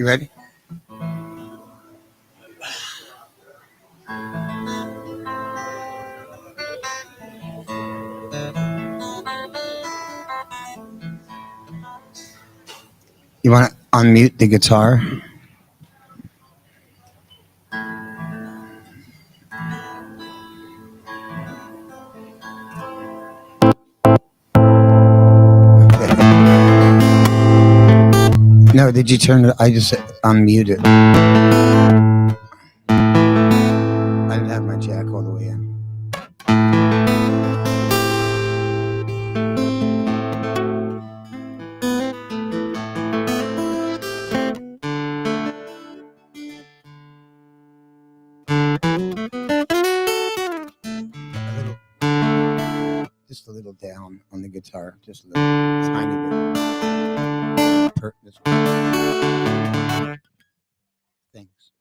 You ready? You want to unmute the guitar? No, did you turn it? I just unmuted. I didn't have my jack all the way in. Just a little down on the guitar, just a little, tiny bit. This Thanks.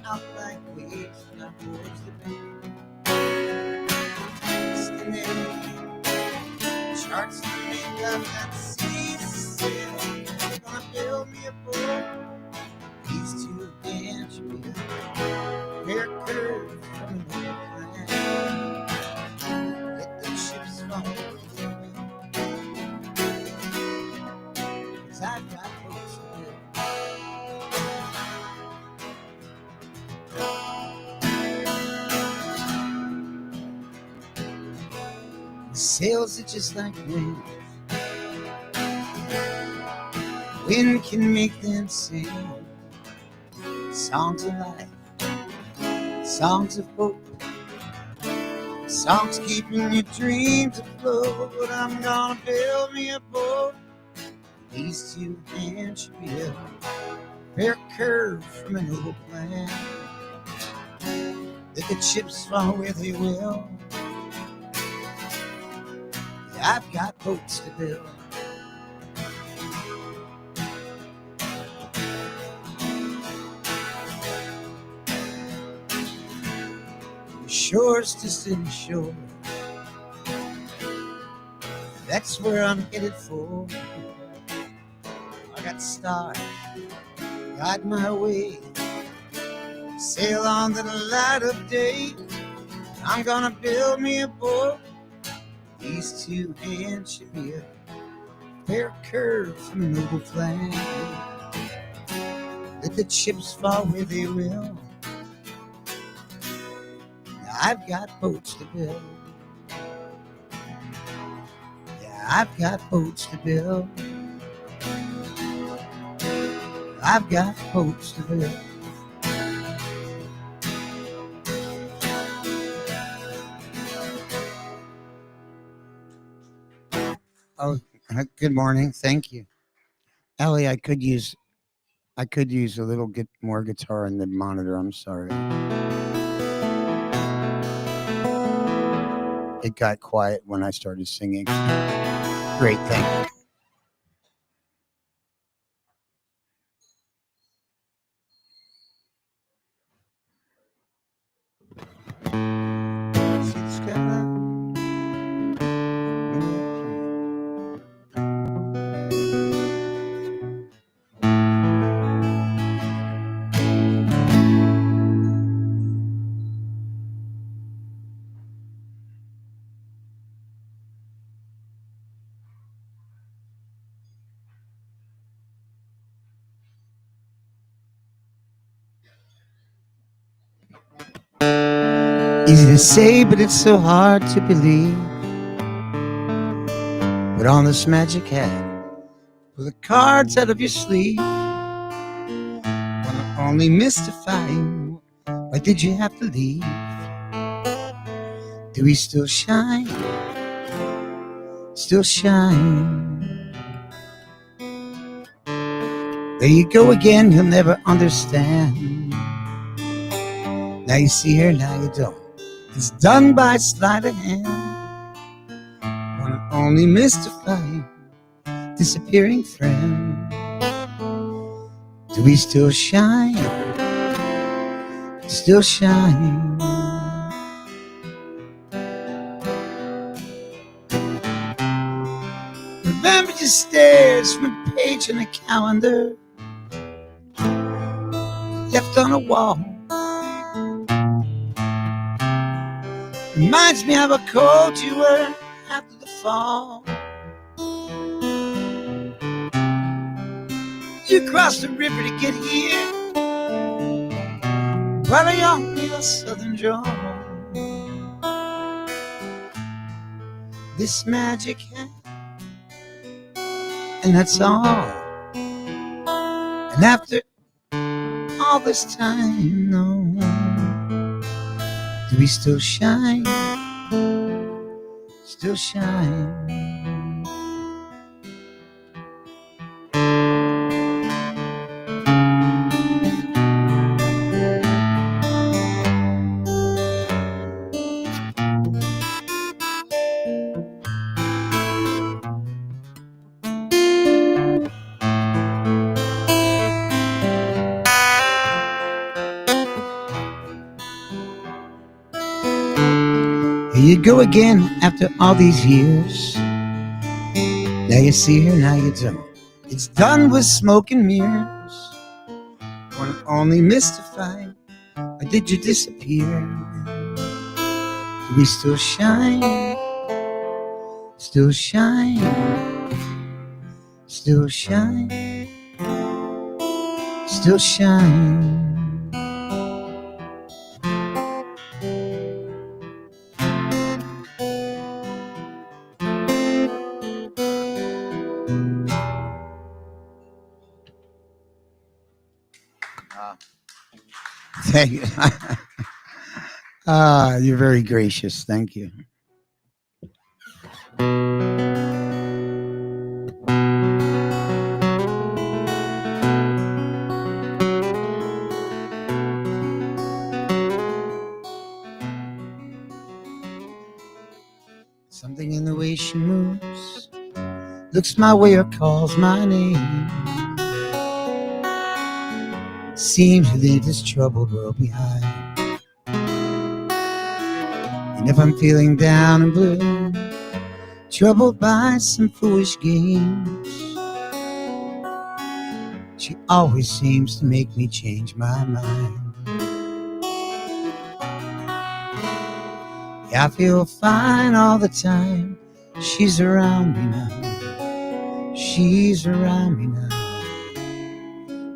out like waves in our towards the bay. Standing charts to make up that sea sail. They're gonna build me a boat. These two hands should be a fair curve from an old plan. Let the ships fall with the wind, 'cause I've got boats to build. The sails are just like wind. Wind can make them sing songs of life, songs of hope, songs keeping your dreams afloat. I'm gonna build me a boat. These two hands should be a fair curve from an old plan. Let the chips fall where they will. Yeah, I've got boats to build. The shore's distant shore. That's where I'm headed for. I got stars, guide my way. Sail on to the light of day. I'm gonna build me a boat. These two hands should be a fair curve from an old plan. Let the chips fall where they will. Now I've got boats to build. Yeah, I've got boats to build. I've got boats to build. Oh, good morning. Thank you, Ellie. I could use a little more guitar in the monitor. I'm sorry. It got quiet when I started singing. Great, thank you. See the skyline? Easy to say, but it's so hard to believe. Put on this magic hat, pull the cards out of your sleeve. Wanna only mystify you. Why did you have to leave? Do we still shine? Still shine. There you go again, you'll never understand. Now you see her, now you don't. It's done by sleight of hand. Wanna only mystify you, disappearing friend. Do we still shine? Still shine. Remember your stares from a page in a calendar left on a wall. Reminds me how cold you were after the fall. You crossed the river to get here, while I on your southern drawl. This magic hat, and that's all. And after all this time, no, do we still shine? Still shine. Here you go again after all these years. Now you see her, now you don't. It's done with smoke and mirrors. One only mystified. Or did you disappear? Do we still shine? Still shine? Still shine? Still shine? Thank you. You're very gracious. Thank you. Something in the way she moves, looks my way or calls my name, seems to leave this troubled world behind. And if I'm feeling down and blue, troubled by some foolish games, she always seems to make me change my mind. Yeah, I feel fine all the time. She's around me now. She's around me now.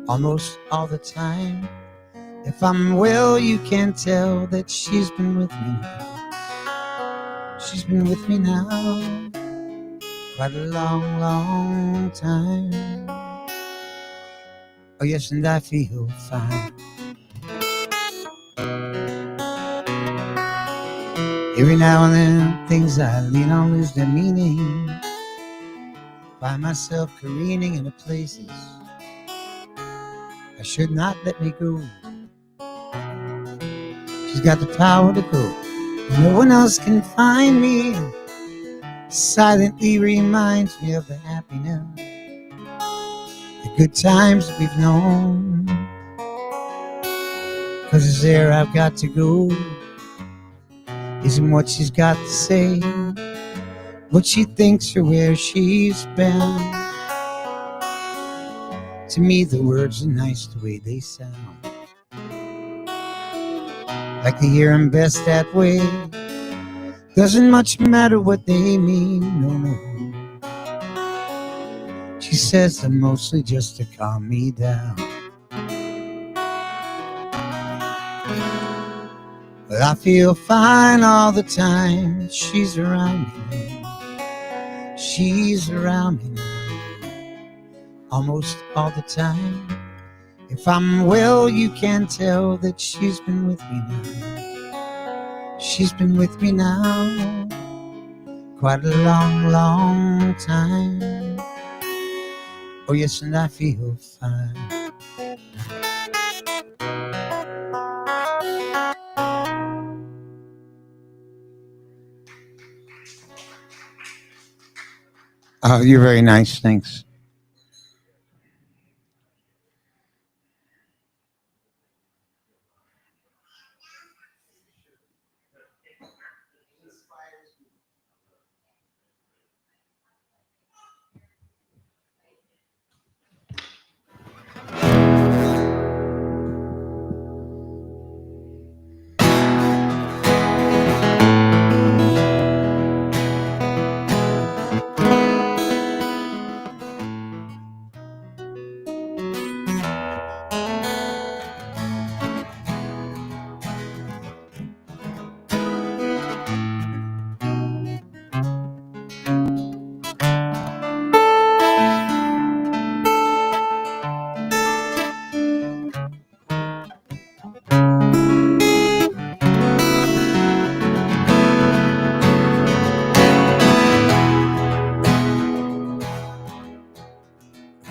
Almost all the time. If I'm well, you can tell that she's been with me now. She's been with me now quite a long, long time. Oh yes, and I feel fine. Every now and then, things I lean on lose their meaning. Find myself careening into places I should not let me go. She's got the power to go. No one else can find me. Silently reminds me of the happiness, the good times we've known. 'Cause it's there I've got to go. Isn't what she's got to say, what she thinks or where she's been. To me the words are nice the way they sound. Like to hear them best that way. Doesn't much matter what they mean, no, no. She says them mostly just to calm me down. But I feel fine all the time. She's around me now. She's around me now. Almost all the time. If I'm well, you can tell that she's been with me now. She's been with me now quite a long, long time. Oh yes, and I feel fine. Oh, you're very nice. Thanks.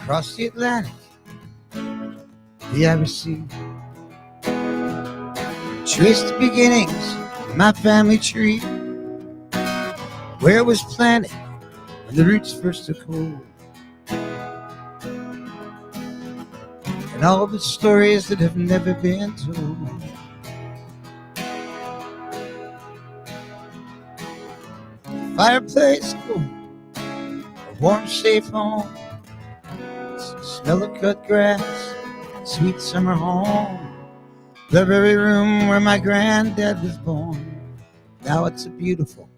Across the Atlantic, the Irish Sea, trace the beginnings of my family tree, where it was planted when the roots first took hold, and all the stories that have never been told. fireplace cool, a warm, safe home, smell of cut grass, sweet summer home. The very room where my granddad was born. Now it's a beautiful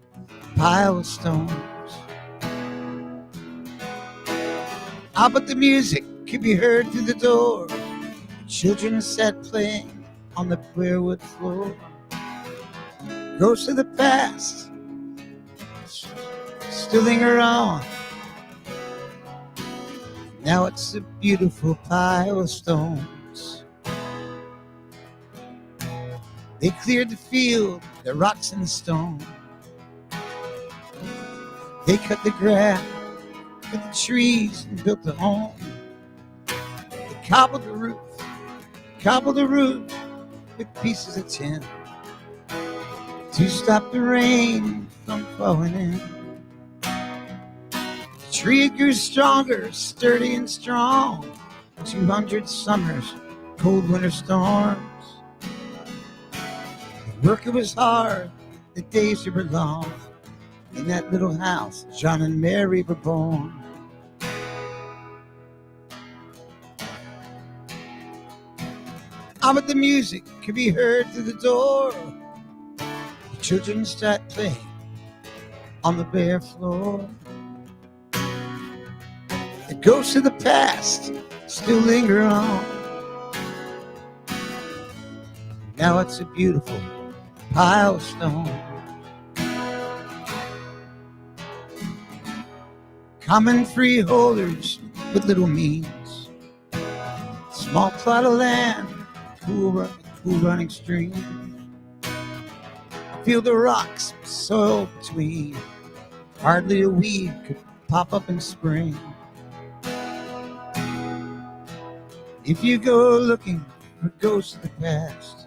pile of stones. Ah, but the music could be heard through the door. Children sat playing on the barewood floor. Ghosts of the past still linger on. Now it's a beautiful pile of stones. They cleared the field, the rocks and the stone. They cut the grass with the trees and built a home. They cobbled the roof with pieces of tin to stop the rain from falling in. The tree grew stronger, sturdy and strong. 200 summers, cold winter storms. The work was hard, the days were long. In that little house, John and Mary were born. Ah, but the music could be heard through the door. The children start playing on the bare floor. The ghosts of the past still linger on. Now it's a beautiful pile of stone. Common freeholders with little means, small plot of land, cool running stream, a field of rocks, soil between, hardly a weed could pop up in spring. If you go looking for ghosts of the past,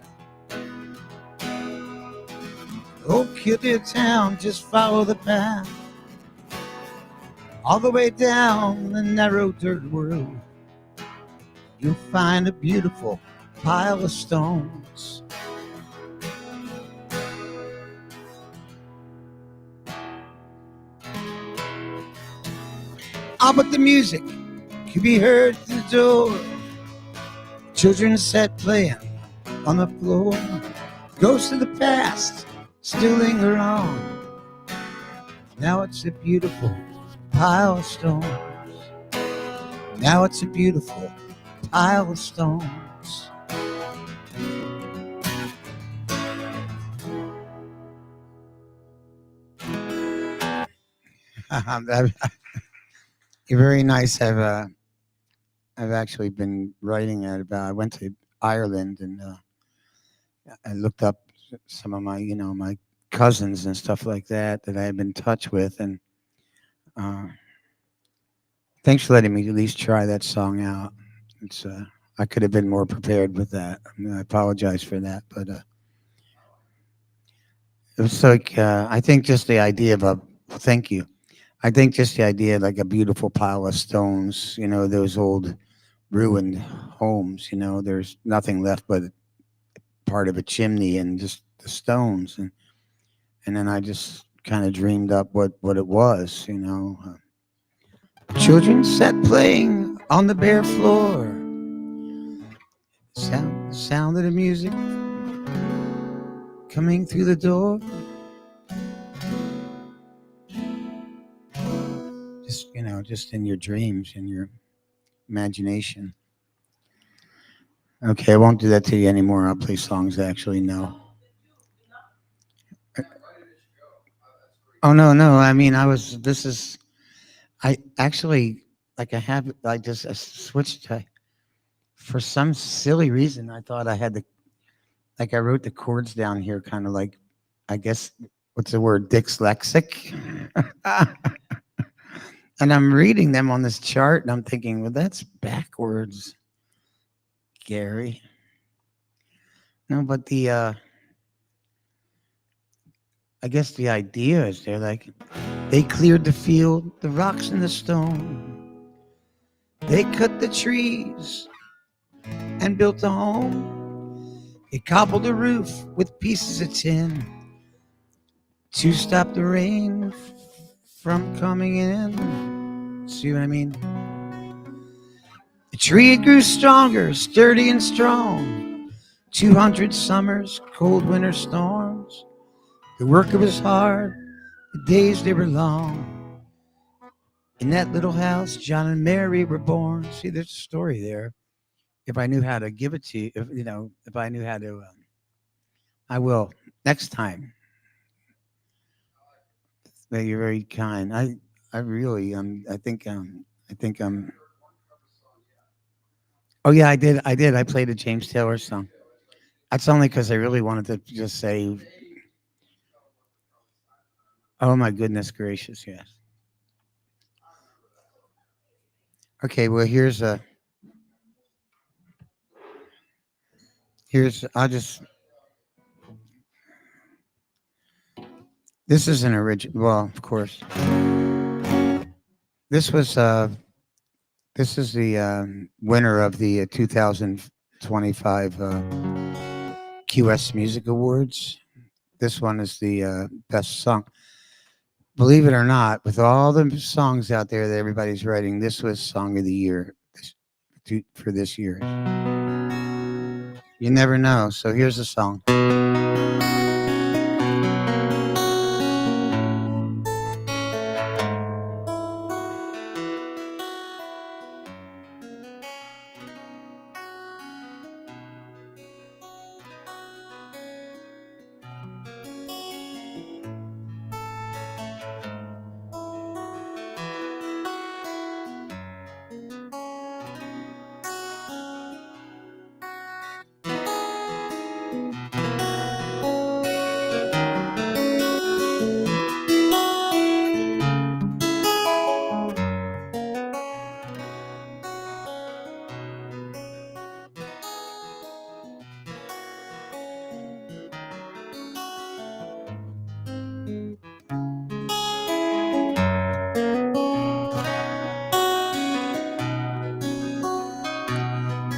oh, Kildare town, just follow the path all the way down the narrow dirt road. You'll find a beautiful pile of stones. Ah, but the music could be heard through the door. Children sat playing on the floor. Ghosts of the past still linger on. Now it's a beautiful pile of stones. Now it's a beautiful pile of stones. You're very nice. I've actually been writing it about. I went to Ireland and I looked up some of my, my cousins and stuff like that I had been in touch with, and thanks for letting me at least try that song out. It's I could have been more prepared with that. I apologize for that, but it was like I think just the idea of a thank you. I think just the idea of like a beautiful pile of stones, those old ruined homes, there's nothing left but part of a chimney and just the stones, and then I just kind of dreamed up what it was, Children sat playing on the bare floor. Sound of the music coming through the door. Just in your dreams, in your imagination. Okay, I won't do that to you anymore. I'll play songs I actually know. Oh no! I mean, I actually I just switched to, for some silly reason. I thought I had I wrote the chords down here, kind of like, I guess, what's the word, dyslexic. And I'm reading them on this chart, and I'm thinking, well, that's backwards, Gary. No, but I guess the idea is they cleared the field, the rocks and the stone. They cut the trees and built a home. They cobbled a roof with pieces of tin to stop the rain from coming in. See what I mean? The tree it grew stronger, sturdy and strong. 200 summers, cold winter storms. The work was hard, the days they were long. In that little house, John and Mary were born. See, there's a story there. If I knew how to give it to you, if I knew how to, I will next time. You're very kind. I really, I think, oh yeah, I did. I did. I played a James Taylor song. That's only because I really wanted to just say, oh my goodness gracious, yes. Okay, well I'll just, this is an original, well, of course. This was, this is the winner of the 2025 QS Music Awards. This one is the best song. Believe it or not, with all the songs out there that everybody's writing, this was Song of the Year for this year. You never know. So here's the song.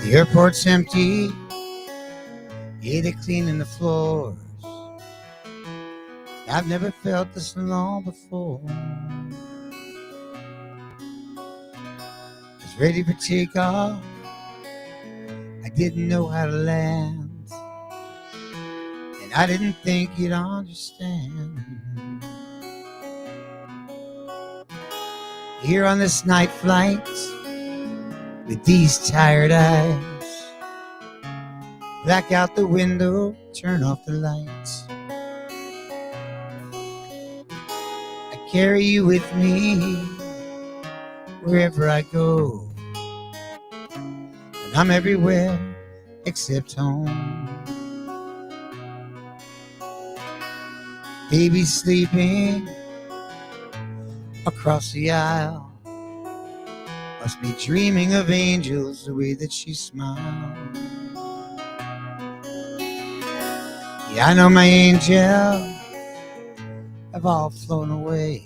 The airport's empty. Yeah, they're cleaning the floors. I've never felt this alone before. Was ready for takeoff. I didn't know how to land, and I didn't think you'd understand. Here on this night flight, with these tired eyes, black out the window, turn off the lights. I carry you with me wherever I go, and I'm everywhere except home. Baby's sleeping across the aisle, must be dreaming of angels the way that she smiles. Yeah, I know my angels have all flown away.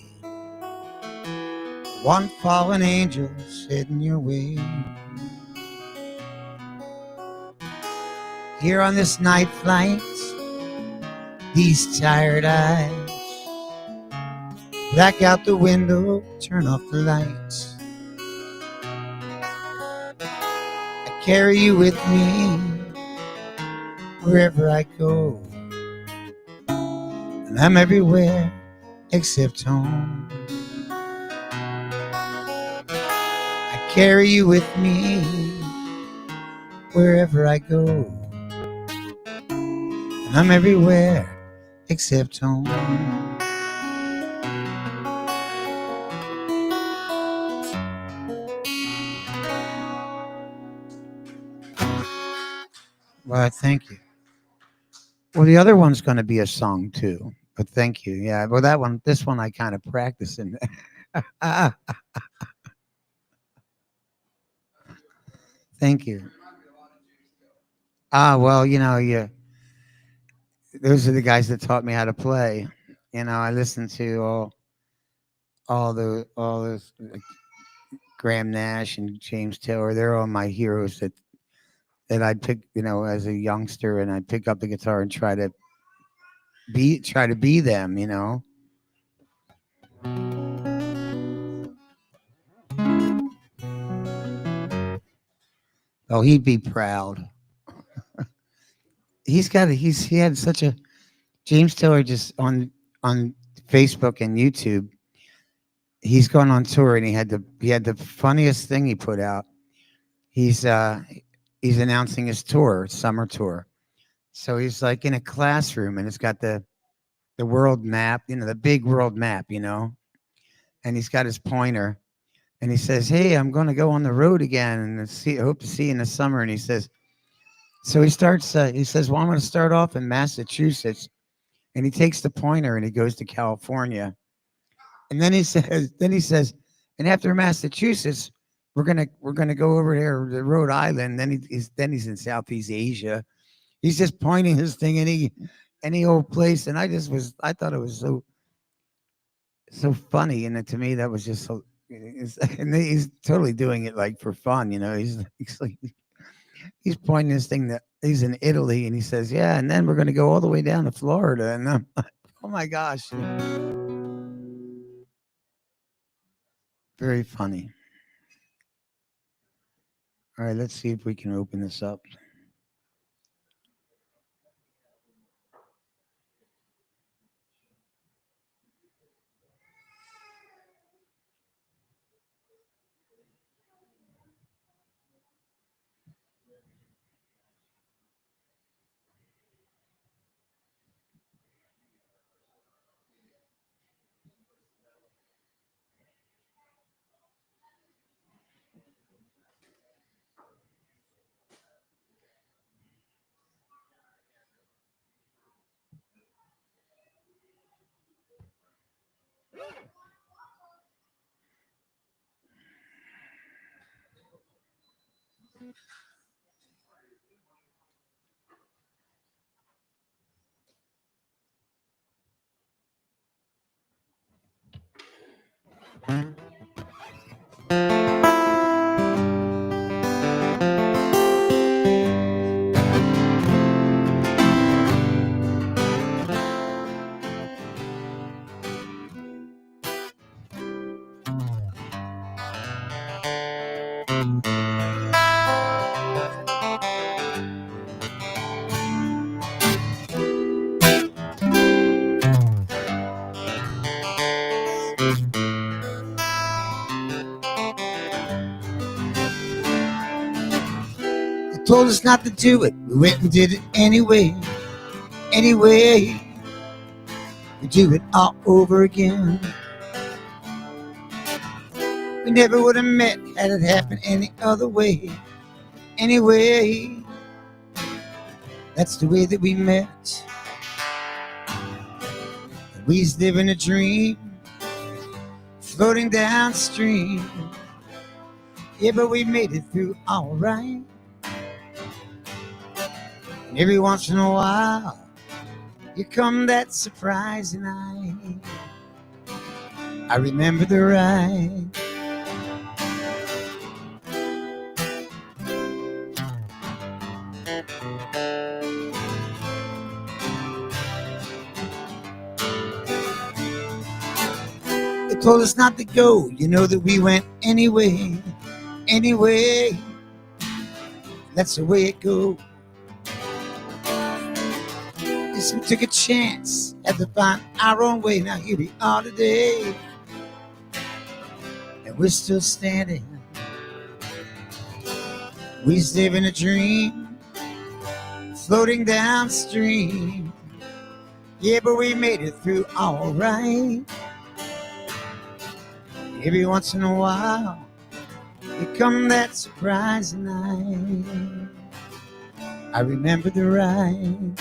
One fallen angel heading your way. Here on this night flight, these tired eyes, black out the window, turn off the lights. I carry you with me wherever I go, and I'm everywhere except home. I carry you with me wherever I go, and I'm everywhere except home. Well, thank you. Well, the other one's going to be a song too, but thank you. Yeah, well, this one I kind of practice in. Thank you. Well, those are the guys that taught me how to play. I listened to all those like Graham Nash and James Taylor. They're all my heroes that I'd pick, as a youngster, and I'd pick up the guitar and try to try to be them, you know. Oh, he'd be proud. He had such a James Taylor just on Facebook and YouTube. He's gone on tour and he had the funniest thing he put out. He's uh he's announcing his tour, summer tour. So he's like in a classroom and it's got the world map, the big world map, and he's got his pointer and he says, "Hey, I'm going to go on the road again and I hope to see you in the summer." And he says, so he starts. He says, "Well, I'm going to start off in Massachusetts," and he takes the pointer and he goes to California. And then he says, "And after Massachusetts, we're gonna go over there to Rhode Island." Then he's in Southeast Asia. He's just pointing his thing any old place, and I thought it was so funny, and to me that was just so. And he's totally doing it like for fun, he's pointing this thing that he's in Italy, and he says, "Yeah, and then we're going to go all the way down to Florida," and I'm like, oh my gosh, very funny. All right, let's see if we can open this up. They told us not to do it. We went and did it anyway. Anyway, we do it all over again. We never would have met had it happened any other way. Anyway, that's the way that we met. We was living a dream, floating downstream. Yeah, but we made it through all right. And every once in a while, you come that surprising night. I remember the ride. They told us not to go, that we went anyway. Anyway, that's the way it goes. Yes, we took a chance, had to find our own way. Now here we are today, and we're still standing. We live in a dream, floating downstream. Yeah, but we made it through all right. Every once in a while, you come that surprising night. I remember the ride.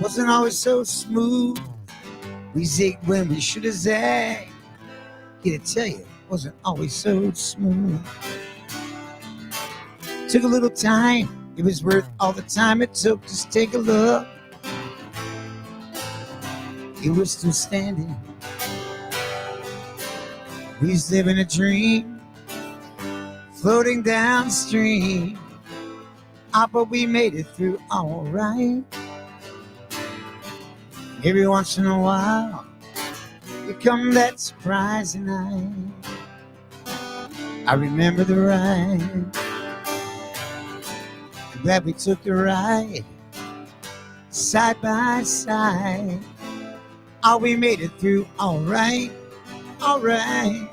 Wasn't always so smooth. We zigged when we should have zagged. Here to tell you, wasn't always so smooth. Took a little time. It was worth all the time it took. Just take a look. It was still standing. We was living a dream, floating downstream. But we made it through all right. Every once in a while, you come that surprising night. I remember the ride. I'm glad we took the ride, side by side. We made it through all right, all right.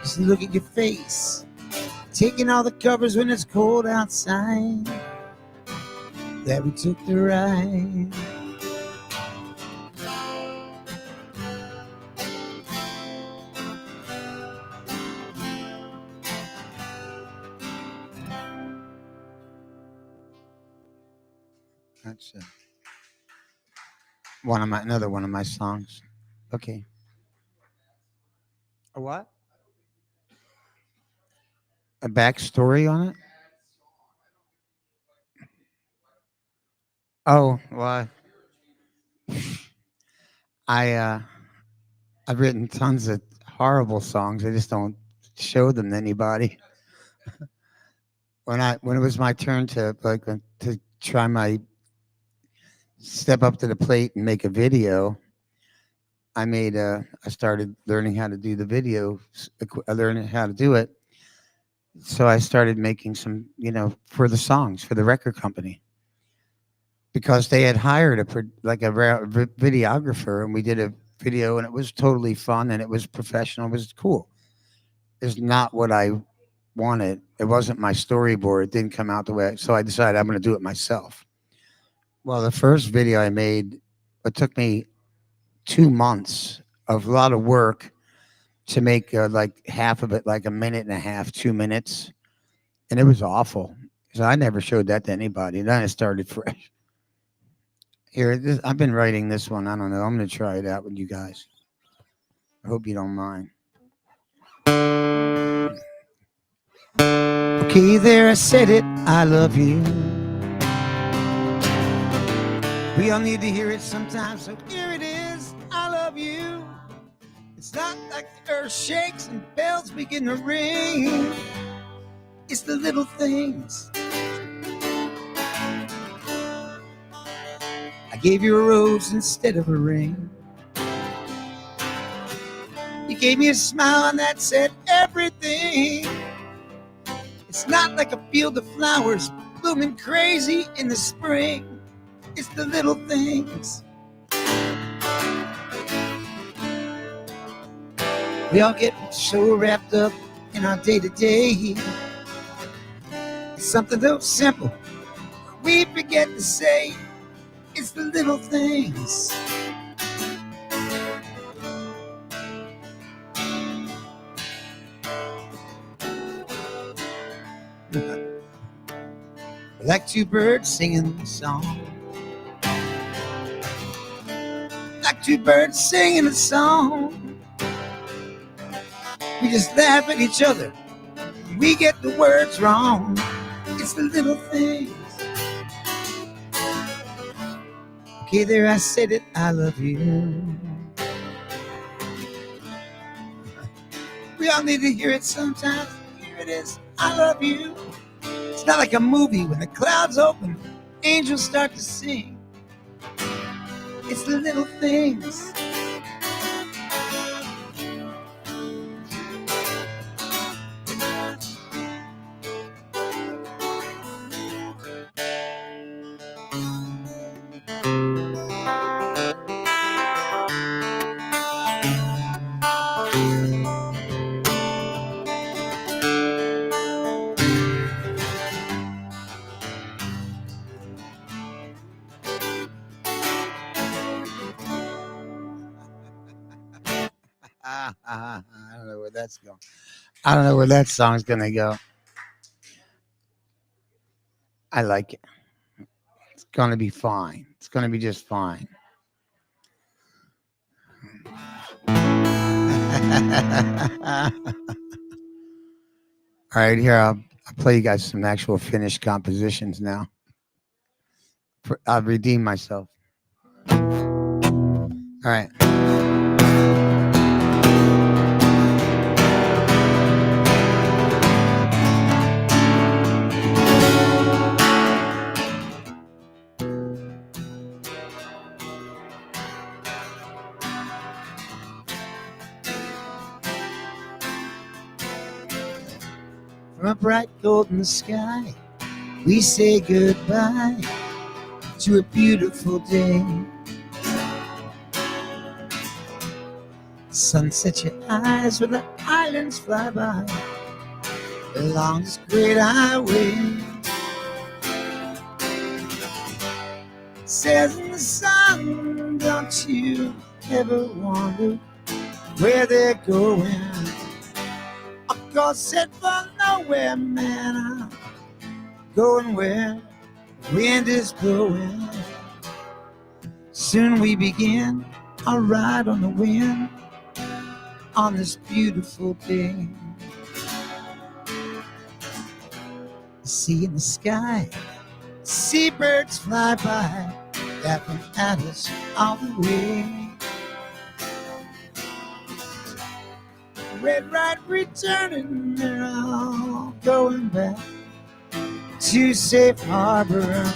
Just look at your face, taking all the covers when it's cold outside. That we took the ride. That's another one of my songs. Okay. A what? A backstory on it? Oh, well, I I've written tons of horrible songs. I just don't show them to anybody. When it was my turn to to try my step up to the plate and make a video, I started learning how to do the video. I learned how to do it, so I started making some, for the songs for the record company, because they had hired a videographer, and we did a video, and it was totally fun, and it was professional. It was cool. It's not what I wanted. It wasn't my storyboard. It didn't come out the way. So I decided I'm going to do it myself. Well, the first video I made, it took me 2 months of a lot of work to make like half of it, like a minute and a half, 2 minutes, and it was awful. So I never showed that to anybody. Then I started fresh. I've been writing this one. I don't know. I'm going to try it out with you guys. I hope you don't mind. Okay, there, I said it. I love you. We all need to hear it sometimes, so here it is. I love you. It's not like the earth shakes and bells begin to ring. It's the little things. I gave you a rose instead of a ring. You gave me a smile and that said everything. It's not like a field of flowers blooming crazy in the spring. It's the little things. We all get so wrapped up in our day-to-day. It's something so simple we forget to say. It's the little things. Like two birds singing a song. Like two birds singing a song. We just laugh at each other. We get the words wrong. It's the little things. Okay, there, I said it. I love you. We all need to hear it sometimes. Here it is. I love you. It's not like a movie when the clouds open, angels start to sing. It's the little things. I don't know where that's going. I don't know where that song's going to go. I like it. It's going to be fine. It's going to be just fine. All right, here, I'll play you guys some actual finished compositions now. I'll redeem myself. All right. From a bright golden sky, we say goodbye to a beautiful day. Sunset your eyes where the islands fly by along this great highway. Says in the sun, don't you ever wonder where they're going? Of course, head for nowhere, man. I'm going where the wind is blowing. Soon we begin our ride on the wind on this beautiful day. See in the sky, seabirds fly by, laughing at us all the way. Red Ride returning, they're all going back to safe harbor.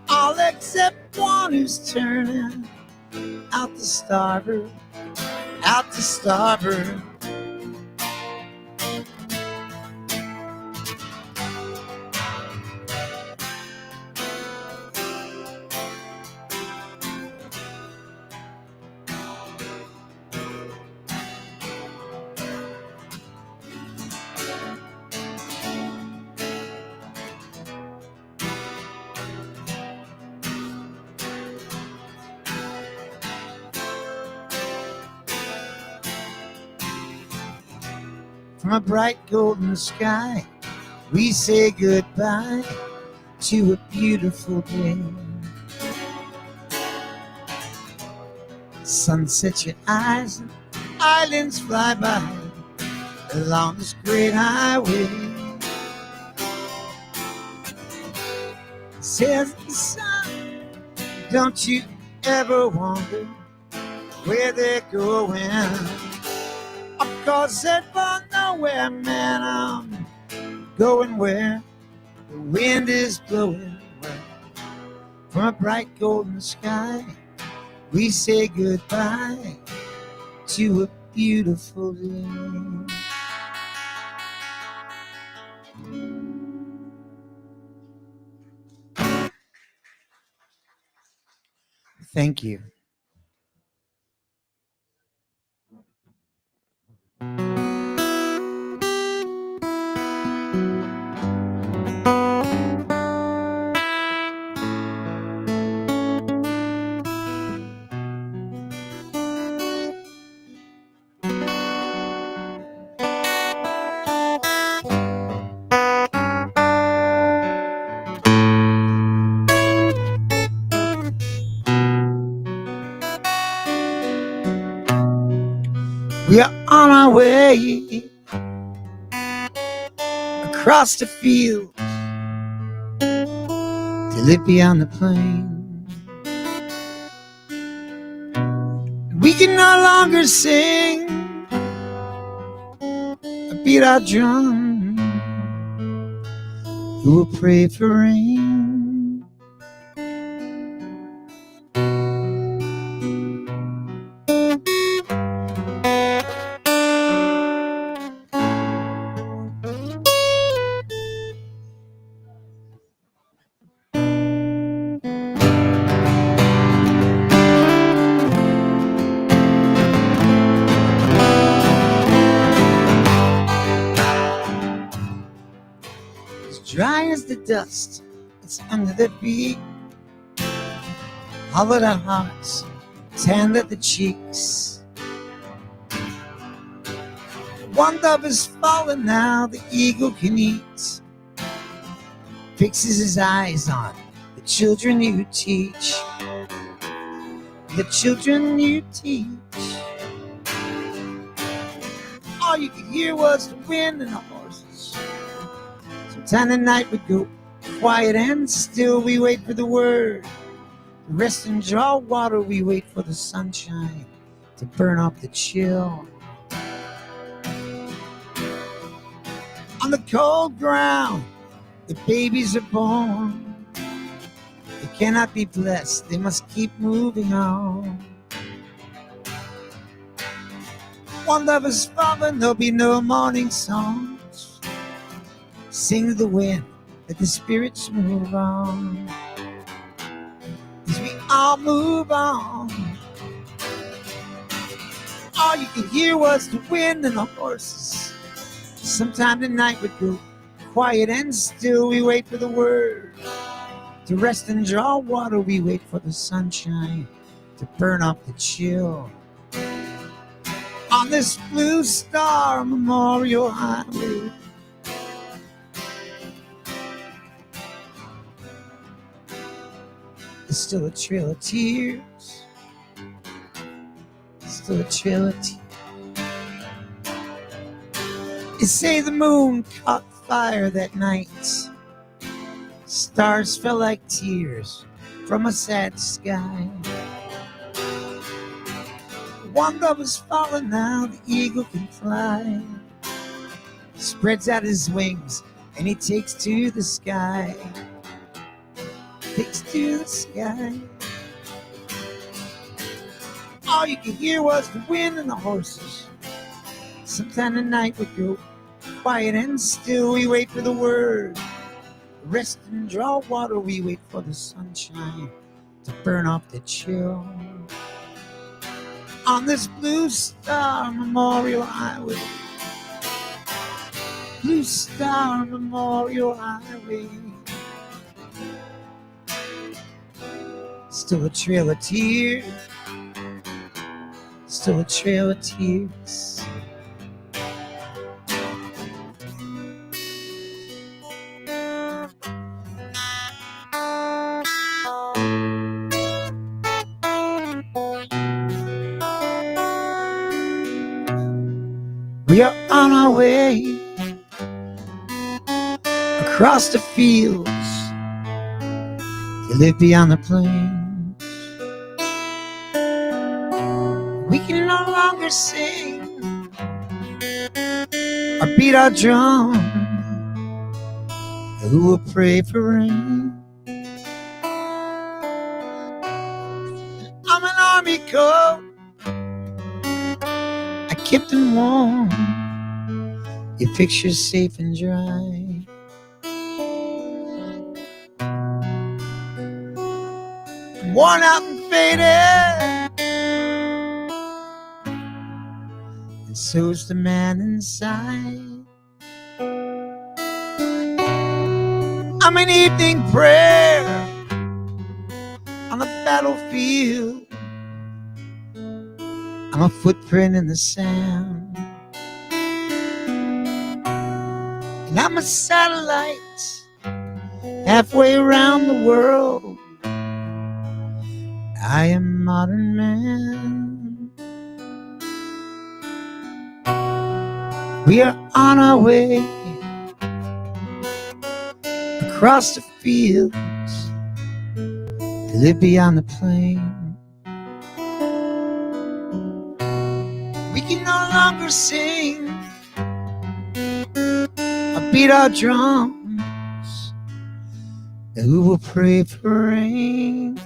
All except one who's turning out to starboard, out to starboard. From a bright golden sky, we say goodbye to a beautiful day. Sunset your eyes and islands fly by along this great highway. Says the sun, don't you ever wonder where they're going? Of course, head for nowhere, man. I'm going where the wind is blowing. From a bright golden sky, we say goodbye to a beautiful day. Thank you. We are on our way across the field to live beyond the plain. We can no longer sing or beat our drum. We will pray for rain. Dry as the dust that's under their feet, hollowed out hearts, tanned at the cheeks. One dove is fallen now, the eagle can eat. Fixes his eyes on the children you teach, the children you teach. All you could hear was the wind and the horses. Time the night would go quiet and still. We wait for the word to rest and draw water. We wait for the sunshine to burn off the chill. On the cold ground, the babies are born. They cannot be blessed, they must keep moving on. One lover's fallen, there'll be no morning songs. Sing to the wind, let the spirits move on. As we all move on, all you could hear was the wind and the horses. Sometime the night would go quiet and still. We wait for the word to rest and draw water. We wait for the sunshine to burn off the chill. On this Blue Star Memorial Highway, there's still a trail of tears, still a trail of tears. They say the moon caught fire that night. Stars fell like tears from a sad sky. One dove is fallen now, the eagle can fly. Spreads out his wings and he takes to the sky. Takes to the sky. All you could hear was the wind and the horses. Sometime the night would go quiet and still. We wait for the word, rest and draw water. We wait for the sunshine to burn off the chill. On this Blue Star Memorial Highway, Blue Star Memorial Highway, still a trail of tears, still a trail of tears. We are on our way across the fields to live beyond the plains. We can no longer sing or beat our drum. Who will pray for rain? I'm an army coat, I kept them warm, your picture's safe and dry. I'm worn out and faded, and so's the man inside. I'm an evening prayer on the battlefield. I'm a footprint in the sand, and I'm a satellite halfway around the world. I am modern man. We are on our way across the fields to live beyond the plain. We can no longer sing or beat our drums. Who will pray for rain?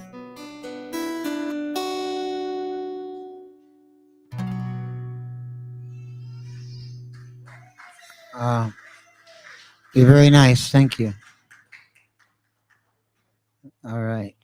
You're very nice. Thank you. All right.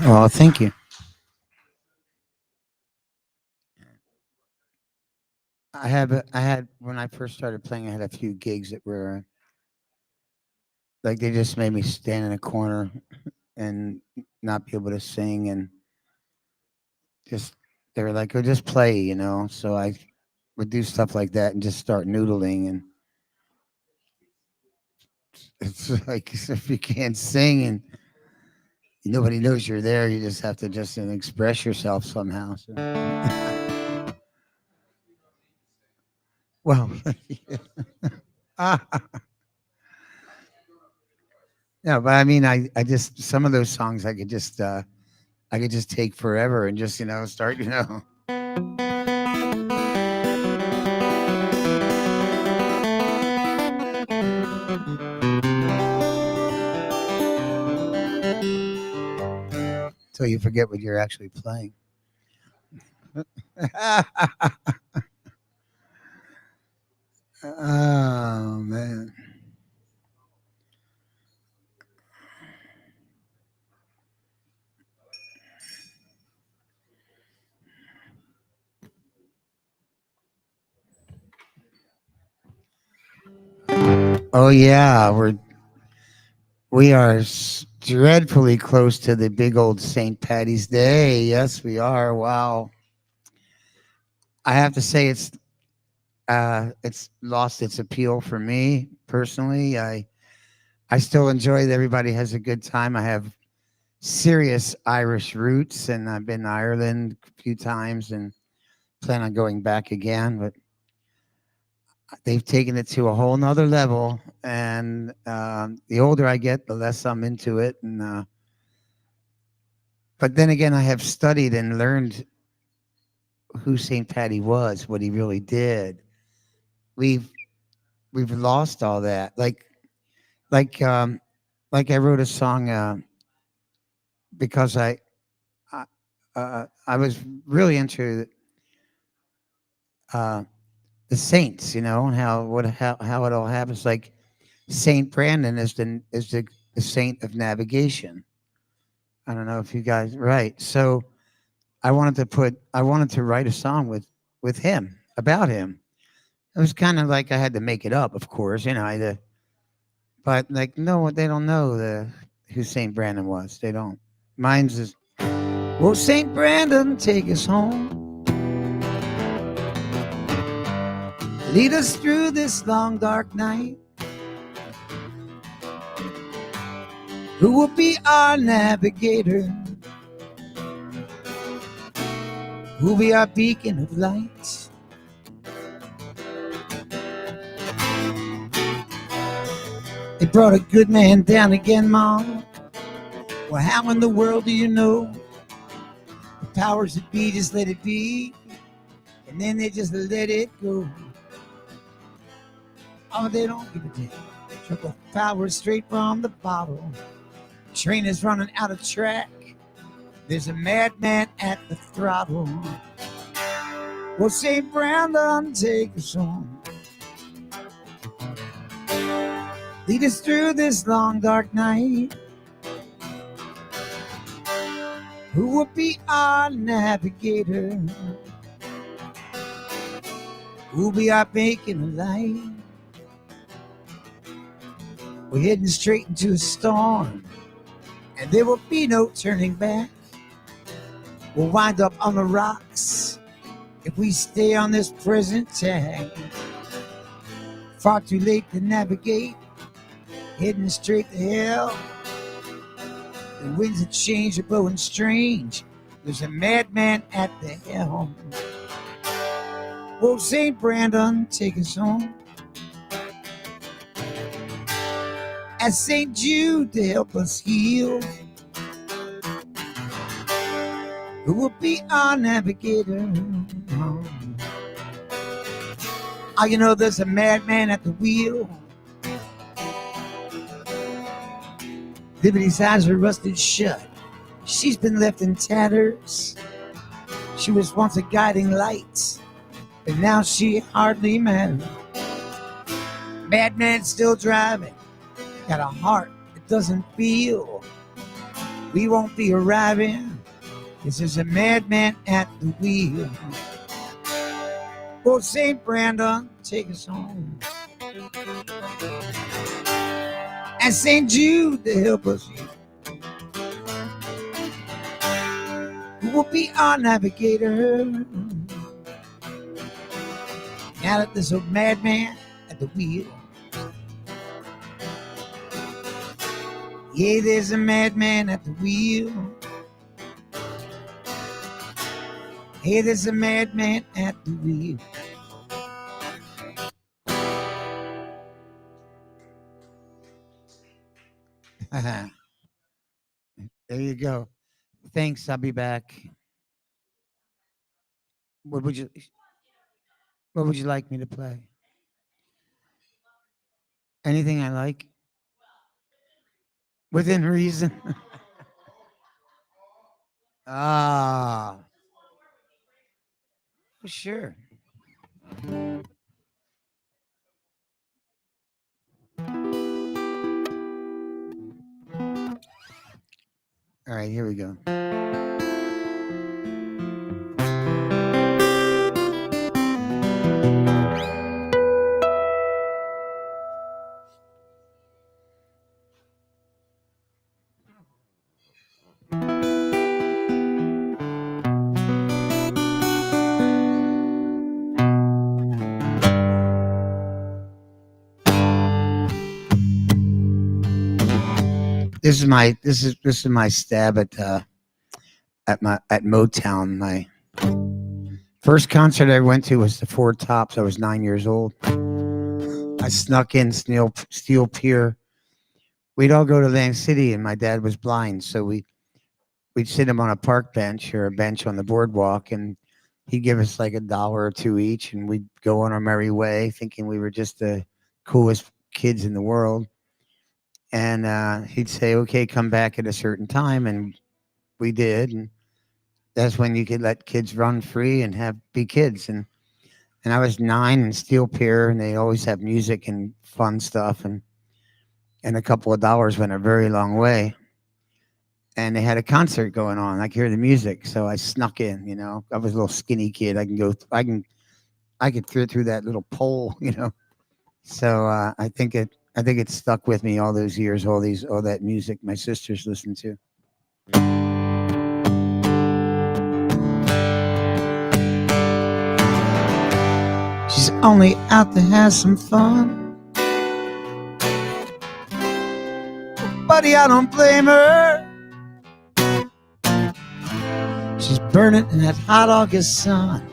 Oh, thank you. I had when I first started playing, I had a few gigs that were like they just made me stand in a corner and not be able to sing, and just they were like, "Oh, just play," you know. So I would do stuff like that and just start noodling, and it's like if you can't sing and nobody knows you're there, you just have to just express yourself somehow. So, well, yeah, but I mean, I just some of those songs I could just take forever and just start till you forget what you're actually playing. Oh man. Oh yeah, we are dreadfully close to the big old St. Patty's Day. Yes, we are. Wow. I have to say it's lost its appeal for me personally. I still enjoy that everybody has a good time. I have serious Irish roots, and I've been to Ireland a few times and plan on going back again. But they've taken it to a whole nother level, and the older I get, the less I'm into it. And but then again, I have studied and learned who St. Patty was, what he really did. We've we've lost all that. Like like I wrote a song because I, I was really into uh, the saints, and how it all happens. Like Saint Brandon is the saint of navigation. I don't know if you guys right. So I wanted to write a song with him about him. It was kind of like I had to make it up, of course, but like no, they don't know who Saint Brandon was. They don't. Mine's is, "Oh, Saint Brandon, take us home. Lead us through this long dark night. Who will be our navigator? Who will be our beacon of light? They brought a good man down again, Mom. Well, how in the world do you know? The powers that be just let it be, and then they just let it go. Oh, they don't give a damn. Struck with power straight from the bottle. Train is running out of track. There's a madman at the throttle. Well, St. Brandon, take us home. Lead us through this long, dark night. Who will be our navigator? Who'll be our beacon light? We're heading straight into a storm, and there will be no turning back. We'll wind up on the rocks if we stay on this present tag. Far too late to navigate, heading straight to hell. The winds of change are blowing strange. There's a madman at the helm. Won't St. Brandon take us home? As St. Jude to help us heal. Who will be our navigator? Oh, you know there's a madman at the wheel. Liberty's eyes are rusted shut. She's been left in tatters. She was once a guiding light, but now she hardly matters. Madman's still driving, got a heart that doesn't feel. We won't be arriving, 'cause there's a madman at the wheel. Oh, St. Brandon, take us home. And St. Jude to help us. Who will be our navigator? Now that there's a madman at the wheel. Yeah, there's a madman at the wheel. Hey, there's a madman at the wheel. There you go. Thanks. I'll be back. What would you What would you like me to play? Anything I like, within reason. Ah, sure. All right, here we go. This is my stab at Motown. My first concert I went to was the Four Tops. I was 9 years old. I snuck in Steel Pier. We'd all go to Atlantic City, and my dad was blind, so we'd sit him on a park bench or a bench on the boardwalk, and he'd give us like $1 or $2 each, and we'd go on our merry way, thinking we were just the coolest kids in the world. And he'd say, "Okay, come back at a certain time," and we did. And that's when you could let kids run free and be kids. And I was 9 in Steel Pier, and they always have music and fun stuff, and a couple of dollars went a very long way. And they had a concert going on. I could hear the music, so I snuck in. I was a little skinny kid. I could fit through that little pole. So I think it stuck with me all those years. All that music my sisters listened to. She's only out to have some fun, buddy. I don't blame her. She's burning in that hot August sun,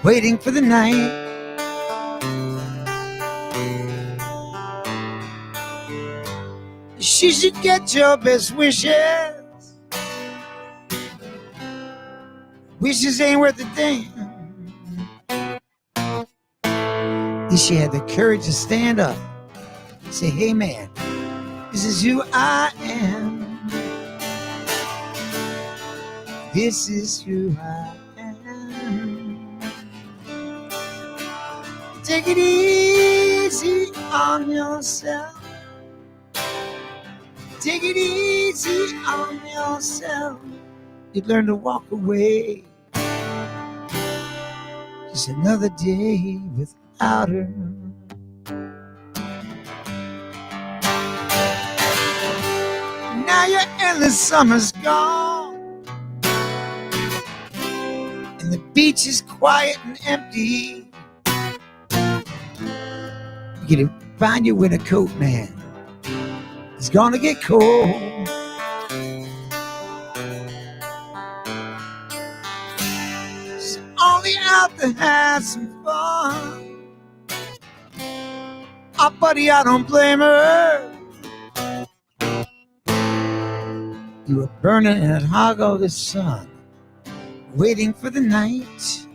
waiting for the night. She should get your best wishes. Wishes ain't worth a damn. If she had the courage to stand up, Say, hey man, this is who I am. This is who I am. Take it easy on yourself. Take it easy on yourself. You'd learn to walk away. Just another day without her. Now your endless summer's gone, and the beach is quiet and empty. You gotta find your winter coat, man. It's gonna get cold. She's only out to have some fun. Oh, buddy, I don't blame her. You were burning in that hog of the sun, waiting for the night.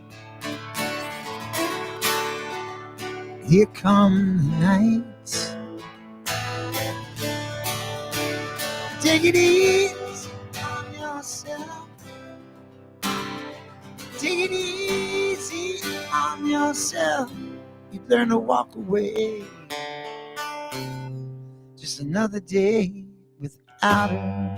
Here come the night. Take it easy on yourself. Take it easy on yourself. You learn to walk away. Just another day without her.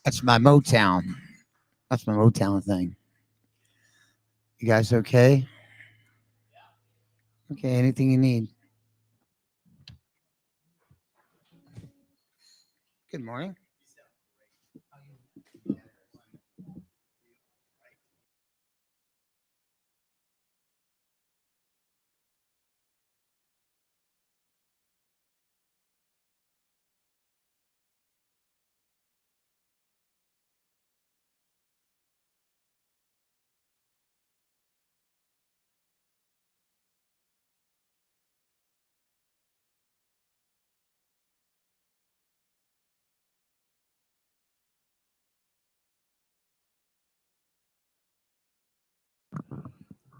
That's my Motown. That's my Motown thing. You guys okay? Okay, anything you need. Good morning.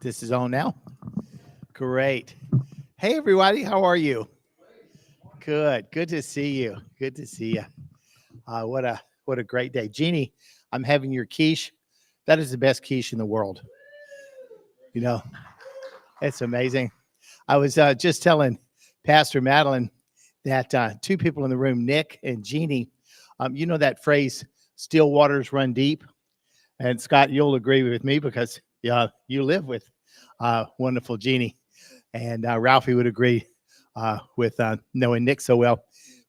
This is on now. Great. Hey, everybody. How are you? Good. Good to see you. Good to see you. What a great day. Jeannie, I'm having your quiche. That is the best quiche in the world. You know, it's amazing. I was just telling Pastor Madeline that two people in the room, Nick and Jeannie, you know that phrase, still waters run deep? And Scott, you'll agree with me because you live with wonderful Jeannie. And Ralphie would agree with knowing Nick so well.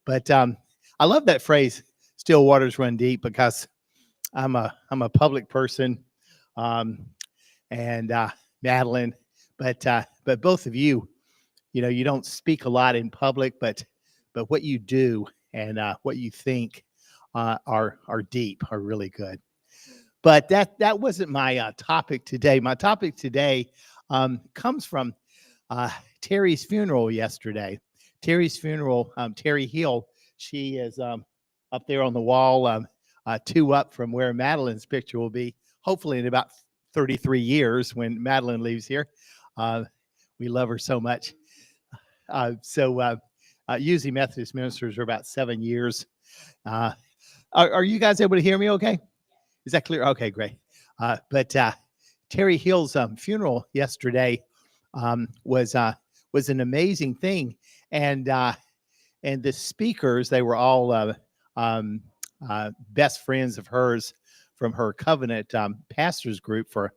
But I love that phrase, still waters run deep, because I'm a public person, and Madeline, but both of you, you don't speak a lot in public, but what you do and what you think are deep, are really good. But that wasn't my topic today. My topic today comes from Terry's funeral yesterday. Terry's funeral, Terry Hill, she is up there on the wall, two up from where Madeline's picture will be, hopefully in about 33 years when Madeline leaves here. We love her so much. Usually Methodist ministers are about 7 years. Are you guys able to hear me okay? Is that clear? Okay, great. But Terry Hill's funeral yesterday was an amazing thing, and the speakers, they were all best friends of hers from her Covenant pastors group for,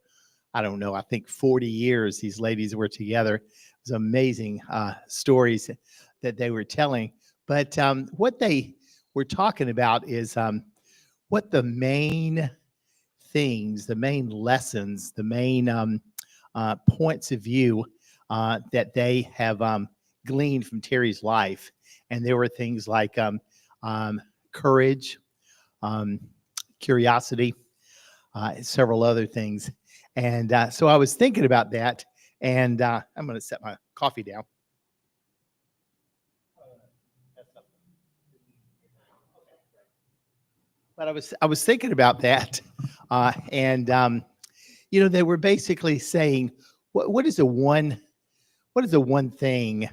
I don't know, I think 40 years. These ladies were together. It was amazing stories that they were telling. But what they were talking about is what the main things, the main lessons, the main points of view that they have gleaned from Terry's life. And there were things like courage, curiosity, several other things. And so I was thinking about that, and I'm going to set my coffee down. But I was thinking about that, and they were basically saying, what is the one thing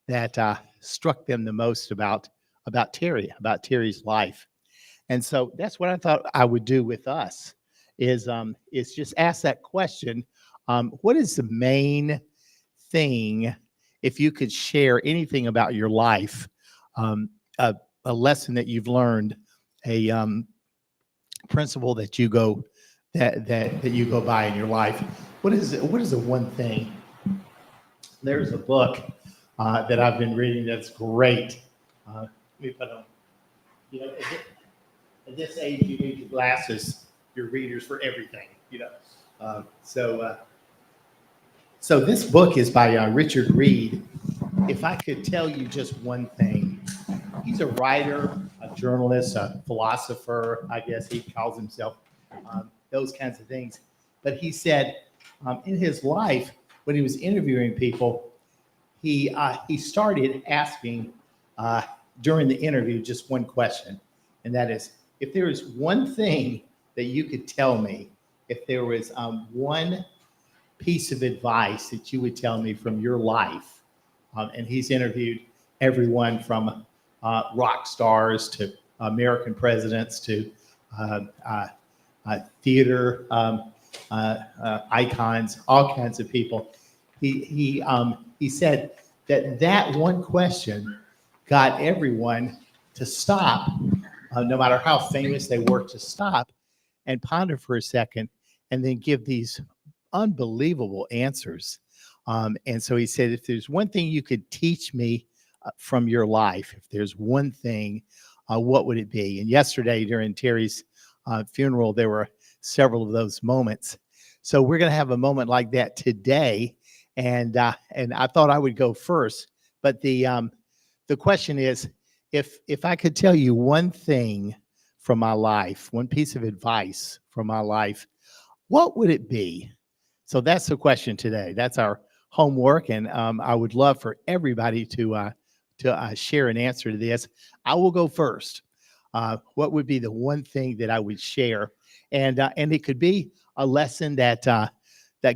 that struck them the most about Terry's life? And so that's what I thought I would do with us is just ask that question. What is the main thing, if you could share anything about your life, um, a lesson that you've learned, a principle that you go by in your life? What is the one thing? There's a book that I've been reading that's great. Let me put on. At this age, you need your glasses, your readers for everything. So this book is by Richard Reed. If I could tell you just one thing, he's a writer, a journalist, a philosopher. I guess he calls himself those kinds of things. But he said in his life, when he was interviewing people, he started asking during the interview just one question, and that is, if there is one thing that you could tell me, if there was one piece of advice that you would tell me from your life, and he's interviewed everyone from rock stars to American presidents to theater icons, all kinds of people. He said that one question got everyone to stop, no matter how famous they were, to stop and ponder for a second and then give these unbelievable answers. And so he said, if there's one thing you could teach me from your life, if there's one thing, what would it be? And yesterday during Terry's funeral, there were several of those moments. So we're going to have a moment like that today. And I thought I would go first. But the question is, if I could tell you one thing from my life, one piece of advice from my life, what would it be? So that's the question today. That's our homework, and I would love for everybody to share an answer to this. I will go first. What would be the one thing that I would share? And it could be a lesson that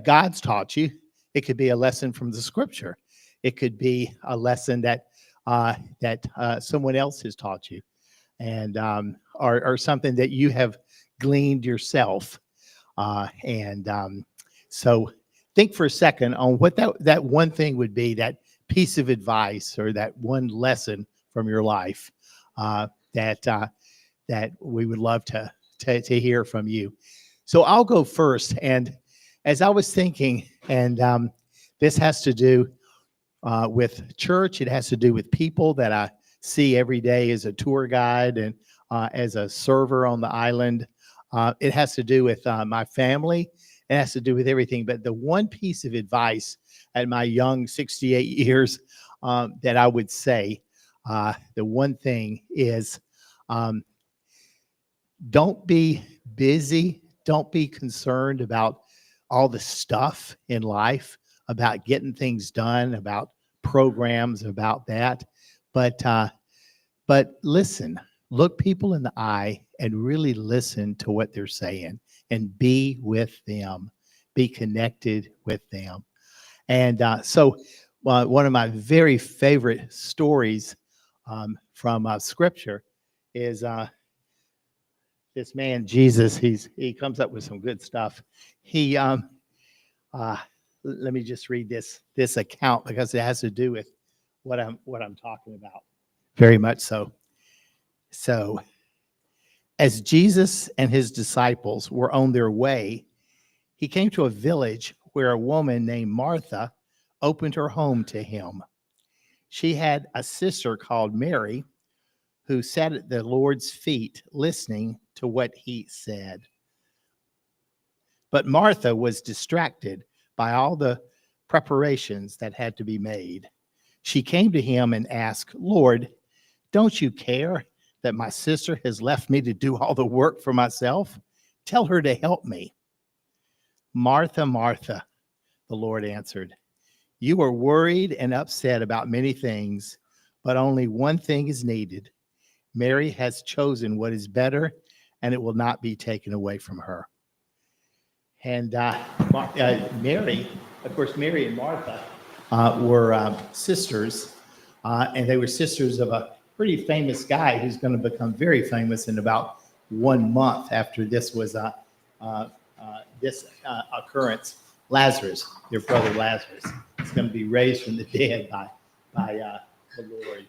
God's taught you. It could be a lesson from the Scripture. It could be a lesson that someone else has taught you, and or something that you have gleaned yourself. So think for a second on what that one thing would be, that piece of advice or that one lesson from your life that we would love to hear from you. So I'll go first. And as I was thinking, and this has to do with church, it has to do with people that I see every day as a tour guide and as a server on the island. It has to do with my family. It has to do with everything. But the one piece of advice at my young 68 years that I would say, the one thing is, don't be busy. Don't be concerned about all the stuff in life, about getting things done, about programs, about that. But listen, look people in the eye and really listen to what they're saying and be with them, be connected with them. And so one of my very favorite stories from Scripture is this man, Jesus. He comes up with some good stuff. Let me just read this account because it has to do with what I'm talking about. Very much so. So, as Jesus and his disciples were on their way, he came to a village where a woman named Martha opened her home to him. She had a sister called Mary who sat at the Lord's feet listening to what he said. But Martha was distracted by all the preparations that had to be made. She came to him and asked, "Lord, don't you care that my sister has left me to do all the work for myself? Tell her to help me." "Martha, Martha," the Lord answered, "you are worried and upset about many things, but only one thing is needed. Mary has chosen what is better, and it will not be taken away from her. And Mary, of course, Mary and Martha were sisters, and they were sisters of a pretty famous guy who's going to become very famous in about 1 month after this was this occurrence. Lazarus, their brother Lazarus, is going to be raised from the dead by the Lord.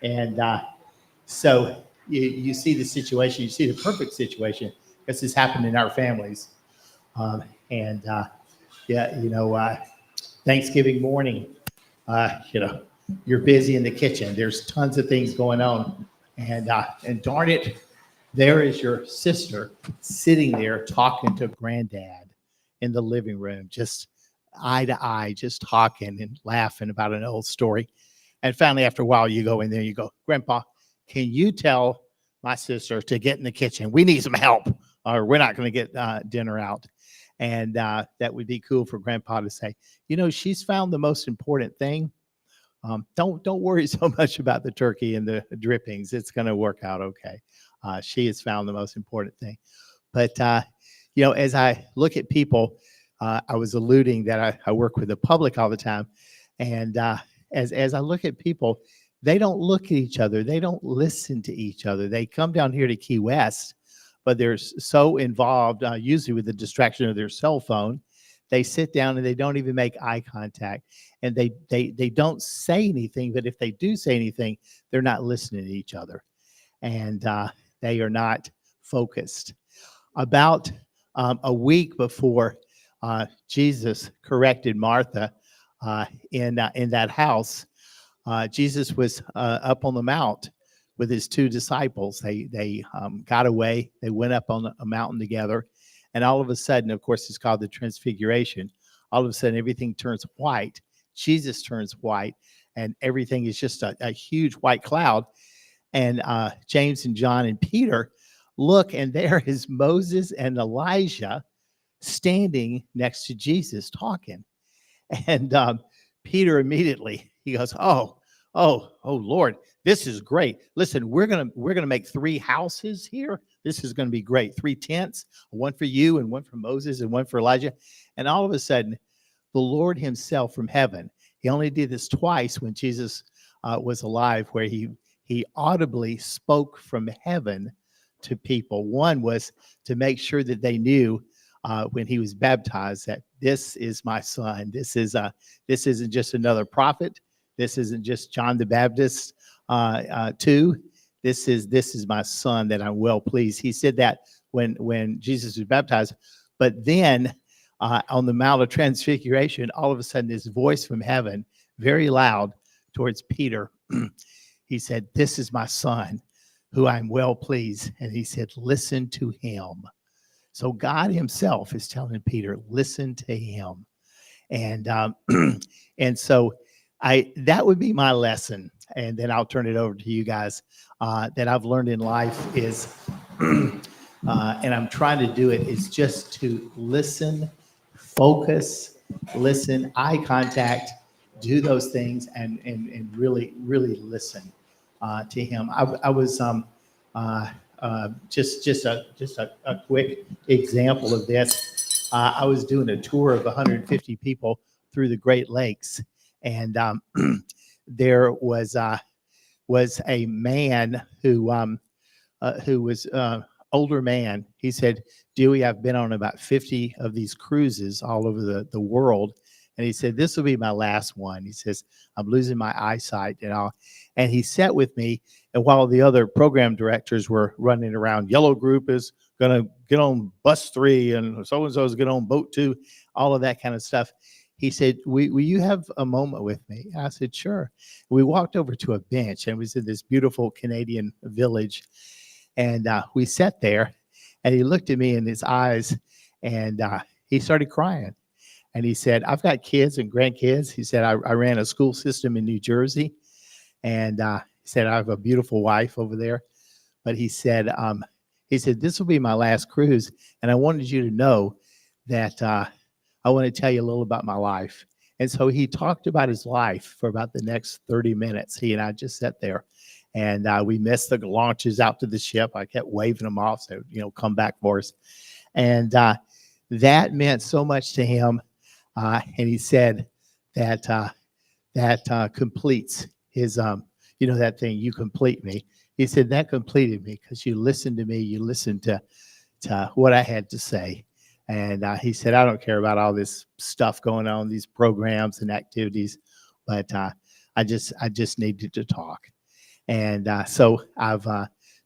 And so you see the situation, you see the perfect situation, because this happened in our families. Thanksgiving morning, you're busy in the kitchen. There's tons of things going on. And darn it, there is your sister sitting there talking to granddad in the living room, just eye to eye, just talking and laughing about an old story. And finally, after a while, you go in there, you go, Grandpa, can you tell my sister to get in the kitchen? We need some help, or we're not going to get dinner out. And that would be cool for Grandpa to say, she's found the most important thing. Don't worry so much about the turkey and the drippings. It's going to work out okay. She has found the most important thing. But, as I look at people, I was alluding that I work with the public all the time. And as I look at people, they don't look at each other. They don't listen to each other. They come down here to Key West, but they're so involved, usually with the distraction of their cell phone. They sit down and they don't even make eye contact. And they don't say anything, but if they do say anything, they're not listening to each other. And they are not focused. About a week before Jesus corrected Martha in that house, Jesus was up on the mount with his two disciples. They got away. They went up on a mountain together. And all of a sudden, of course, it's called the Transfiguration. All of a sudden, everything turns white. Jesus turns white, and everything is just a huge white cloud. And James and John and Peter look, and there is Moses and Elijah standing next to Jesus talking. And Peter immediately, he goes, oh, Lord, this is great. Listen, we're gonna make 3 houses here. This is gonna be great. 3 tents, one for you and one for Moses and one for Elijah. And all of a sudden, the Lord himself from heaven, he only did this twice when Jesus was alive, where he audibly spoke from heaven to people. One was to make sure that they knew when he was baptized that this is my son. This isn't just another prophet. This isn't just John the Baptist too. This is my son that I'm well pleased. He said that when Jesus was baptized. But then on the Mount of Transfiguration, all of a sudden this voice from heaven, very loud towards Peter, he said, this is my son who I'm well pleased. And he said, listen to him. So God himself is telling Peter, listen to him. And and so that would be my lesson. And then I'll turn it over to you guys that I've learned in life is, and I'm trying to do it, is just to listen, focus, listen, eye contact, do those things and really, really listen to him. I was just a quick example of this. I was doing a tour of 150 people through the Great Lakes, and there was a man who was older man. He said, Dewey, I've been on about 50 of these cruises all over the world. And he said, this will be my last one. He says, I'm losing my eyesight and all. And he sat with me. And while the other program directors were running around, yellow group is going to get on bus 3 and so-and-so is going on boat 2, all of that kind of stuff. He said, will you have a moment with me? I said, sure. We walked over to a bench, and it was in this beautiful Canadian village. And we sat there, and he looked at me in his eyes, and he started crying. And he said, I've got kids and grandkids. He said, I ran a school system in New Jersey. And he said, I have a beautiful wife over there. But he said, this will be my last cruise. And I wanted you to know that I want to tell you a little about my life. And so he talked about his life for about the next 30 minutes. He and I just sat there. And we missed the launches out to the ship. I kept waving them off, so come back for us. And that meant so much to him. And he said that that completes his that thing, you complete me. He said that completed me because you listened to me, you listened to what I had to say. And he said, I don't care about all this stuff going on, these programs and activities, but I just needed to talk. And so I've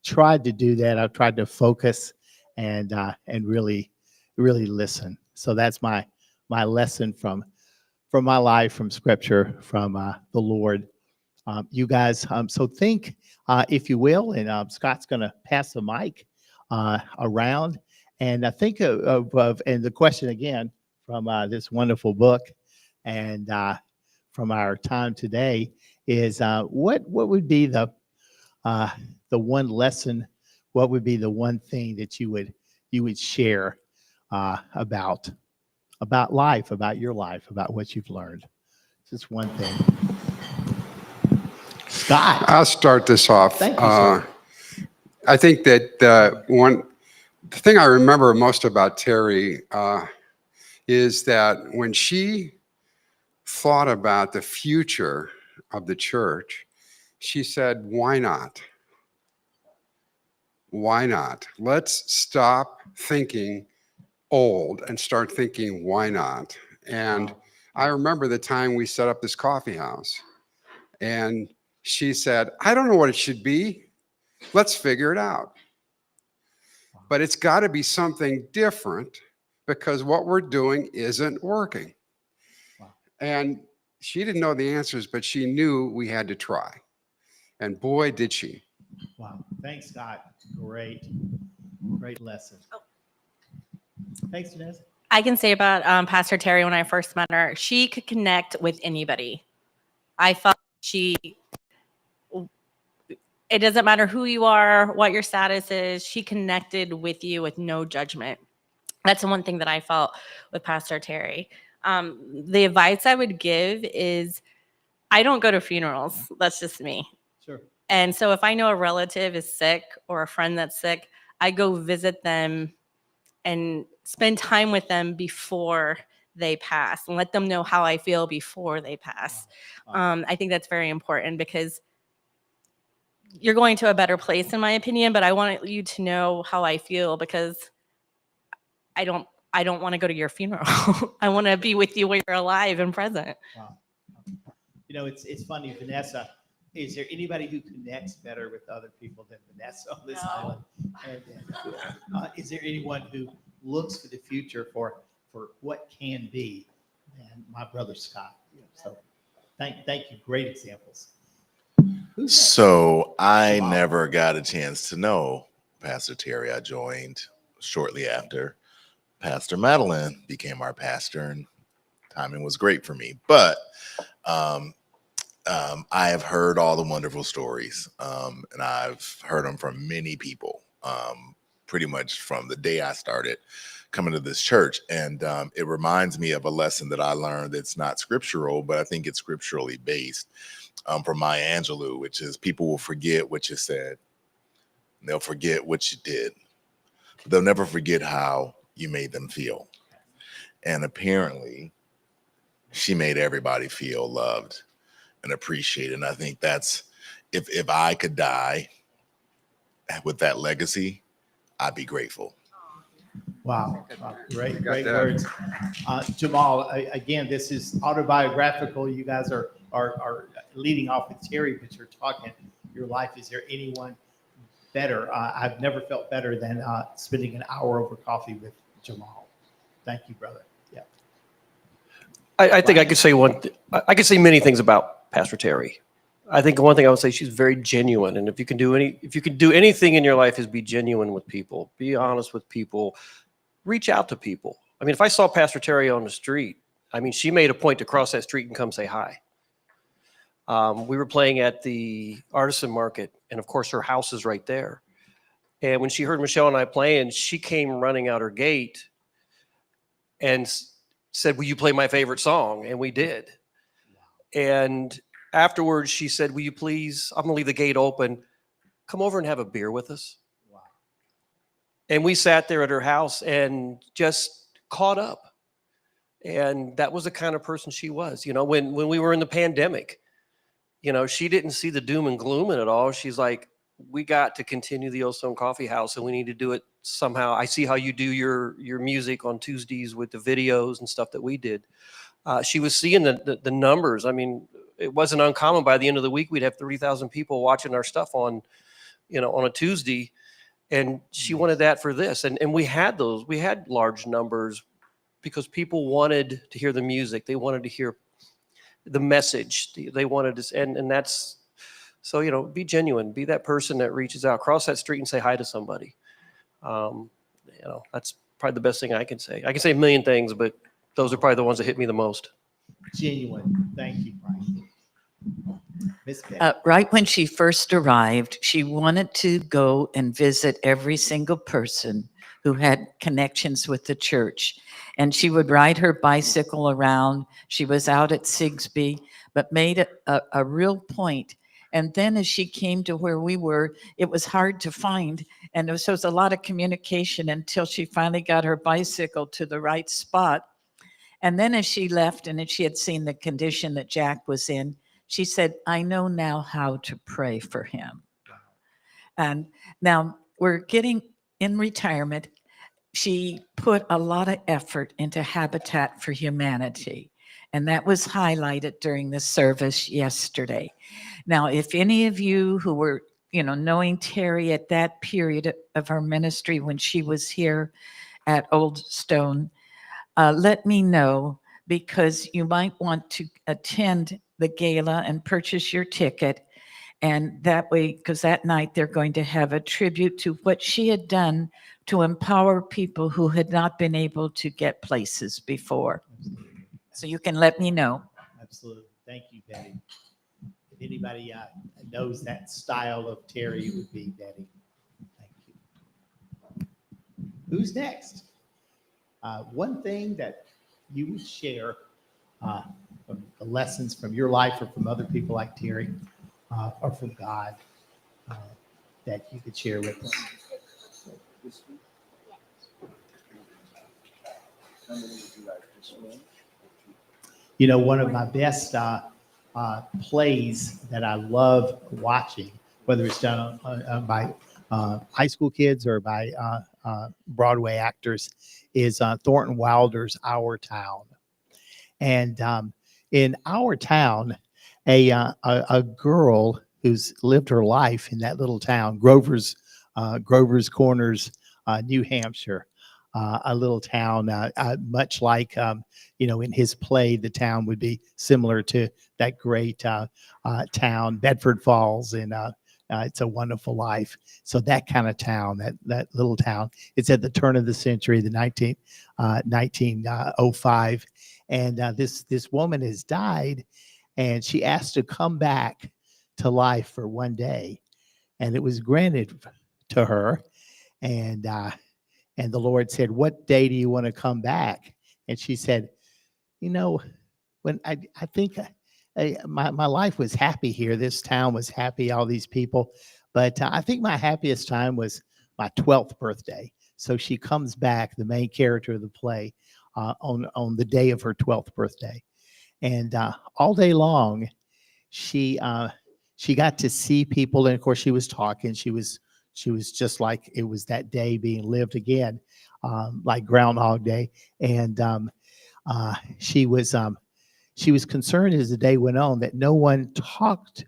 tried to do that. I've tried to focus and really listen. So that's my lesson from my life, from Scripture, from the Lord. You guys, so think, if you will, and Scott's going to pass the mic around, and think of and the question again from this wonderful book, and from our time today is what would be the one lesson, what would be the one thing that you would share about life, about your life, about what you've learned? Just one thing. Scott. I'll start this off. Thank you, sir. I think that the thing I remember most about Terry is that when she thought about the future of the church, she said, why not? Why not? Let's stop thinking old and start thinking, why not? And I remember the time we set up this coffee house, and she said, I don't know what it should be. Let's figure it out. But it's got to be something different because what we're doing isn't working. And she didn't know the answers, but she knew we had to try. And boy, did she. Wow. Thanks, Scott. Great lesson. Oh. Thanks, Vanessa. I can say about Pastor Terry, when I first met her, she could connect with anybody. I felt it doesn't matter who you are, what your status is, she connected with you with no judgment. That's the one thing that I felt with Pastor Terry. The advice I would give is I don't go to funerals. That's just me. Sure. And so if I know a relative is sick or a friend that's sick, I go visit them and spend time with them before they pass and let them know how I feel before they pass. I think that's very important because you're going to a better place, in my opinion, but I want you to know how I feel because I don't want to go to your funeral. I want to be with you when you're alive and present. Wow. It's funny, Vanessa. Is there anybody who connects better with other people than Vanessa on this island? And is there anyone who looks for the future for what can be? And my brother Scott. So thank you. Great examples. So I never got a chance to know Pastor Terry. I joined shortly after Pastor Madeline became our pastor, and timing was great for me. But I have heard all the wonderful stories, and I've heard them from many people, pretty much from the day I started coming to this church. And it reminds me of a lesson that I learned that's not scriptural, but I think it's scripturally based, from Maya Angelou, which is people will forget what you said. They'll forget what you did. But they'll never forget how you made them feel. And apparently, she made everybody feel loved and appreciated. And I think that's, if I could die with that legacy, I'd be grateful. Wow. Great words. Jamal, again, this is autobiographical. You guys are leading off with Terry, but you're talking your life. Is there anyone better? I've never felt better than spending an hour over coffee with Jamal. Thank you, brother. Yeah. I think I could say I could say many things about Pastor Terry. I think one thing I would say, she's very genuine. And if you can do anything in your life, is be genuine with people, be honest with people, reach out to people. I mean, if I saw Pastor Terry on the street, I mean, she made a point to cross that street and come say hi. We were playing at the artisan market, and of course her house is right there. And when she heard Michelle and I playing, she came running out her gate and said, will you play my favorite song? And we did. And afterwards, she said, "Will you please? I'm gonna leave the gate open. Come over and have a beer with us." Wow. And we sat there at her house and just caught up. And that was the kind of person she was. When we were in the pandemic, she didn't see the doom and gloom in it all. She's like, we got to continue the Old Stone Coffee House, and we need to do it somehow. I see how you do your music on Tuesdays with the videos and stuff that we did. She was seeing the numbers. I mean, it wasn't uncommon. By the end of the week, we'd have 30,000 people watching our stuff on a Tuesday. And she wanted that for this. And we had those. We had large numbers because people wanted to hear the music. They wanted to hear the message. They wanted to, and that's, so, be genuine. Be that person that reaches out. Cross that street and say hi to somebody. That's probably the best thing I can say. I can say a million things, but those are probably the ones that hit me the most. Genuine. Thank you, Brian. Miss Betty. Right when she first arrived, she wanted to go and visit every single person who had connections with the church. And she would ride her bicycle around. She was out at Sigsbee, but made a real point. And then as she came to where we were, it was hard to find. And there was a lot of communication until she finally got her bicycle to the right spot. And then as she left and she had seen the condition that Jack was in, she said, I know now how to pray for him. And now we're getting in retirement. She put a lot of effort into Habitat for Humanity. And that was highlighted during the service yesterday. Now, if any of you who were, knowing Terry at that period of her ministry when she was here at Old Stone, let me know, because you might want to attend the gala and purchase your ticket. And that way, because that night they're going to have a tribute to what she had done to empower people who had not been able to get places before. So you can let me know. Absolutely. Thank you, Betty. If anybody knows that style of Terry, it would be Betty. Thank you. Who's next? One thing that you would share from the lessons from your life or from other people like Terry or from God that you could share with us. One of my best plays that I love watching, whether it's done by high school kids or by Broadway actors, is Thornton Wilder's Our Town. And in Our Town, a girl who's lived her life in that little town, Grover's Corners, New Hampshire, a little town, much like, in his play, the town would be similar to that great town, Bedford Falls, and It's a Wonderful Life. So that kind of town, that little town, it's at the turn of the century, the 1905. And this woman has died, and she asked to come back to life for one day. And it was granted to her. And the Lord said, what day do you want to come back? And she said, when I think my life was happy here. This town was happy, all these people. But I think my happiest time was my 12th birthday. So she comes back, the main character of the play, on the day of her 12th birthday. And all day long, she got to see people. And of course, she was talking. She was just like it was that day being lived again, like Groundhog Day. And she was concerned as the day went on that no one talked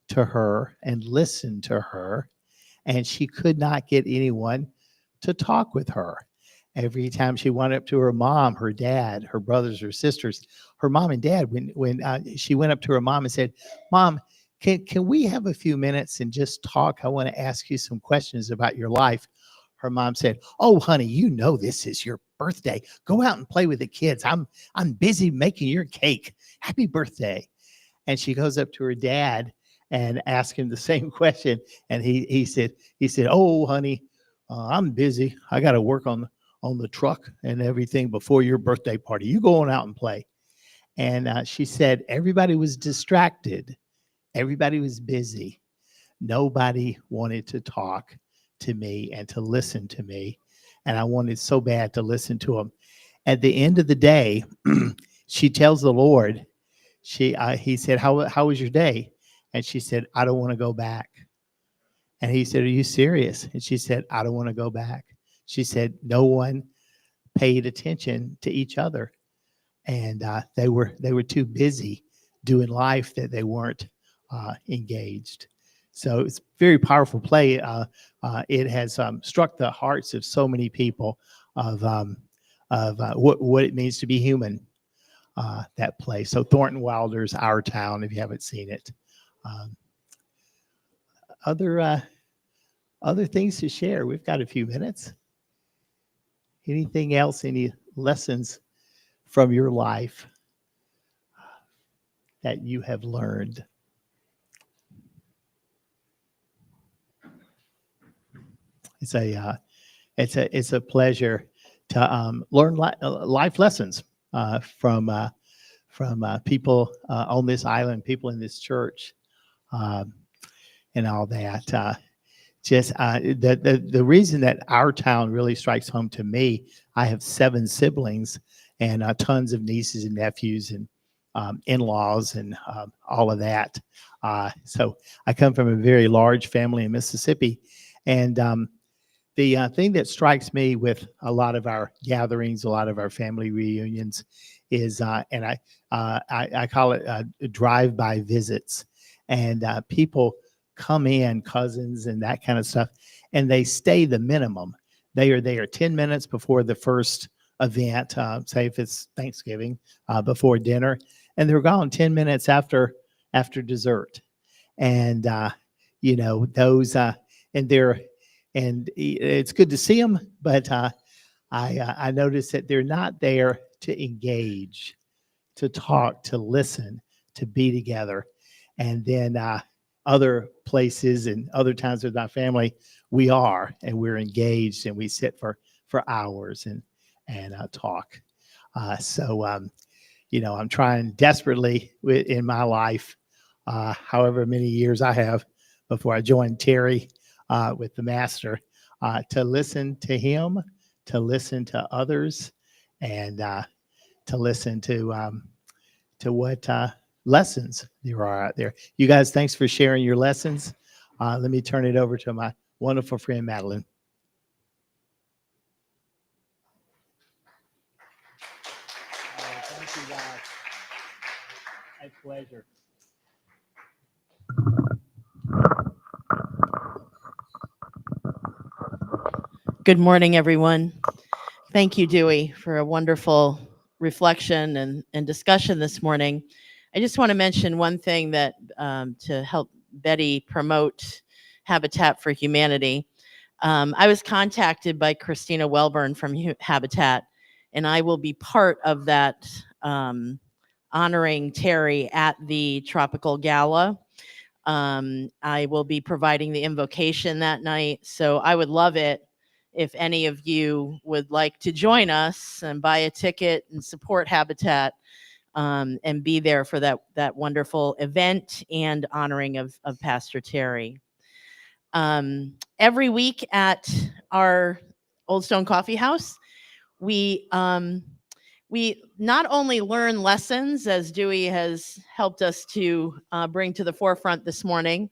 to her and listened to her, and she could not get anyone to talk with her. Every time she went up to her mom, her dad, her brothers or sisters, her mom and dad, when she went up to her mom and said, Mom, can we have a few minutes and just talk? I want to ask you some questions about your life. Her mom said, oh, honey, this is your birthday. Go out and play with the kids. I'm busy making your cake. Happy birthday. And she goes up to her dad and asks him the same question. And he said, oh, honey, I'm busy. I got to work on the truck and everything before your birthday party. You go on out and play. And she said everybody was distracted Everybody was busy. Nobody wanted to talk to me and to listen to me. And I wanted so bad to listen to them. At the end of the day, she tells the Lord, he said, how was your day? And she said, I don't want to go back. And he said, are you serious? And she said, I don't want to go back. She said, no one paid attention to each other. And they were too busy doing life that they weren't engaged. So it's a very powerful play. It has struck the hearts of so many people of what it means to be human, that play. So Thornton Wilder's Our Town, if you haven't seen it. Other things to share. We've got a few minutes. Anything else? Any lessons from your life that you have learned? It's a pleasure to learn life lessons from people on this island, people in this church, and all that. The reason that Our Town really strikes home to me, I have 7 siblings and tons of nieces and nephews and in-laws and all of that. So I come from a very large family in Mississippi. And the thing that strikes me with a lot of our gatherings, a lot of our family reunions is, and I call it drive-by visits. And people come in, cousins and that kind of stuff, and they stay the minimum. They are there 10 minutes before the first event, say if it's Thanksgiving, before dinner, and they're gone 10 minutes after dessert. And those and it's good to see them, but I noticed that they're not there to engage, to talk, to listen, to be together. And then other places and other times with my family, we are, and we're engaged, and we sit for hours and talk. I'm trying desperately in my life, however many years I have before I joined Terry with the Master, to listen to him, to listen to others, and to listen to what lessons there are out there. You guys, thanks for sharing your lessons. Let me turn it over to my wonderful friend, Madeline. Thank you, guys. My pleasure. Good morning, everyone. Thank you, Dewey, for a wonderful reflection and discussion this morning. I just want to mention one thing that to help Betty promote Habitat for Humanity. I was contacted by Christina Welburn from Habitat, and I will be part of that honoring Terry at the Tropical Gala. I will be providing the invocation that night, so I would love it if any of you would like to join us and buy a ticket and support Habitat, and be there for that wonderful event and honoring of Pastor Terry. Every week at our Old Stone Coffee House, we not only learn lessons, as Dewey has helped us to bring to the forefront this morning,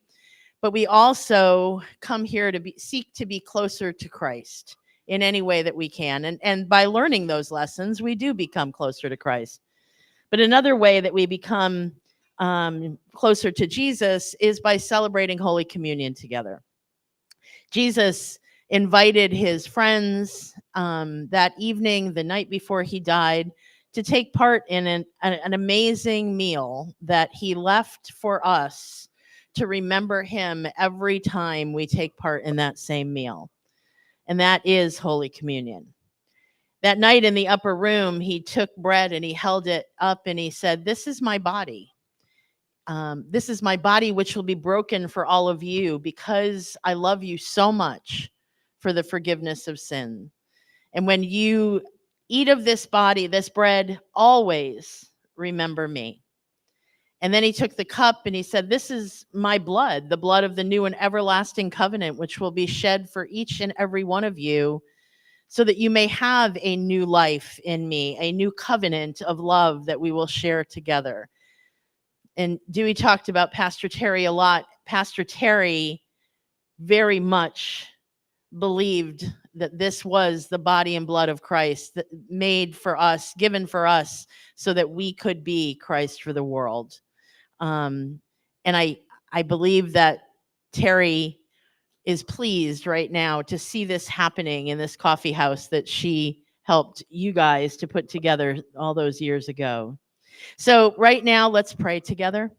but we also come here to seek to be closer to Christ in any way that we can. And by learning those lessons, we do become closer to Christ. But another way that we become closer to Jesus is by celebrating Holy Communion together. Jesus invited his friends that evening, the night before he died, to take part in an amazing meal that he left for us to remember him every time we take part in that same meal. And that is Holy Communion. That night in the upper room, he took bread and he held it up and he said, "This is my body. This is my body, which will be broken for all of you because I love you so much for the forgiveness of sin. And when you eat of this body, this bread, always remember me." And then he took the cup and he said, "This is my blood, the blood of the new and everlasting covenant, which will be shed for each and every one of you, so that you may have a new life in me, a new covenant of love that we will share together." And Dewey talked about Pastor Terry a lot. Pastor Terry very much believed that this was the body and blood of Christ, that made for us, given for us, so that we could be Christ for the world. And I believe that Terry is pleased right now to see this happening in this coffee house that she helped you guys to put together all those years ago. So right now, let's pray together.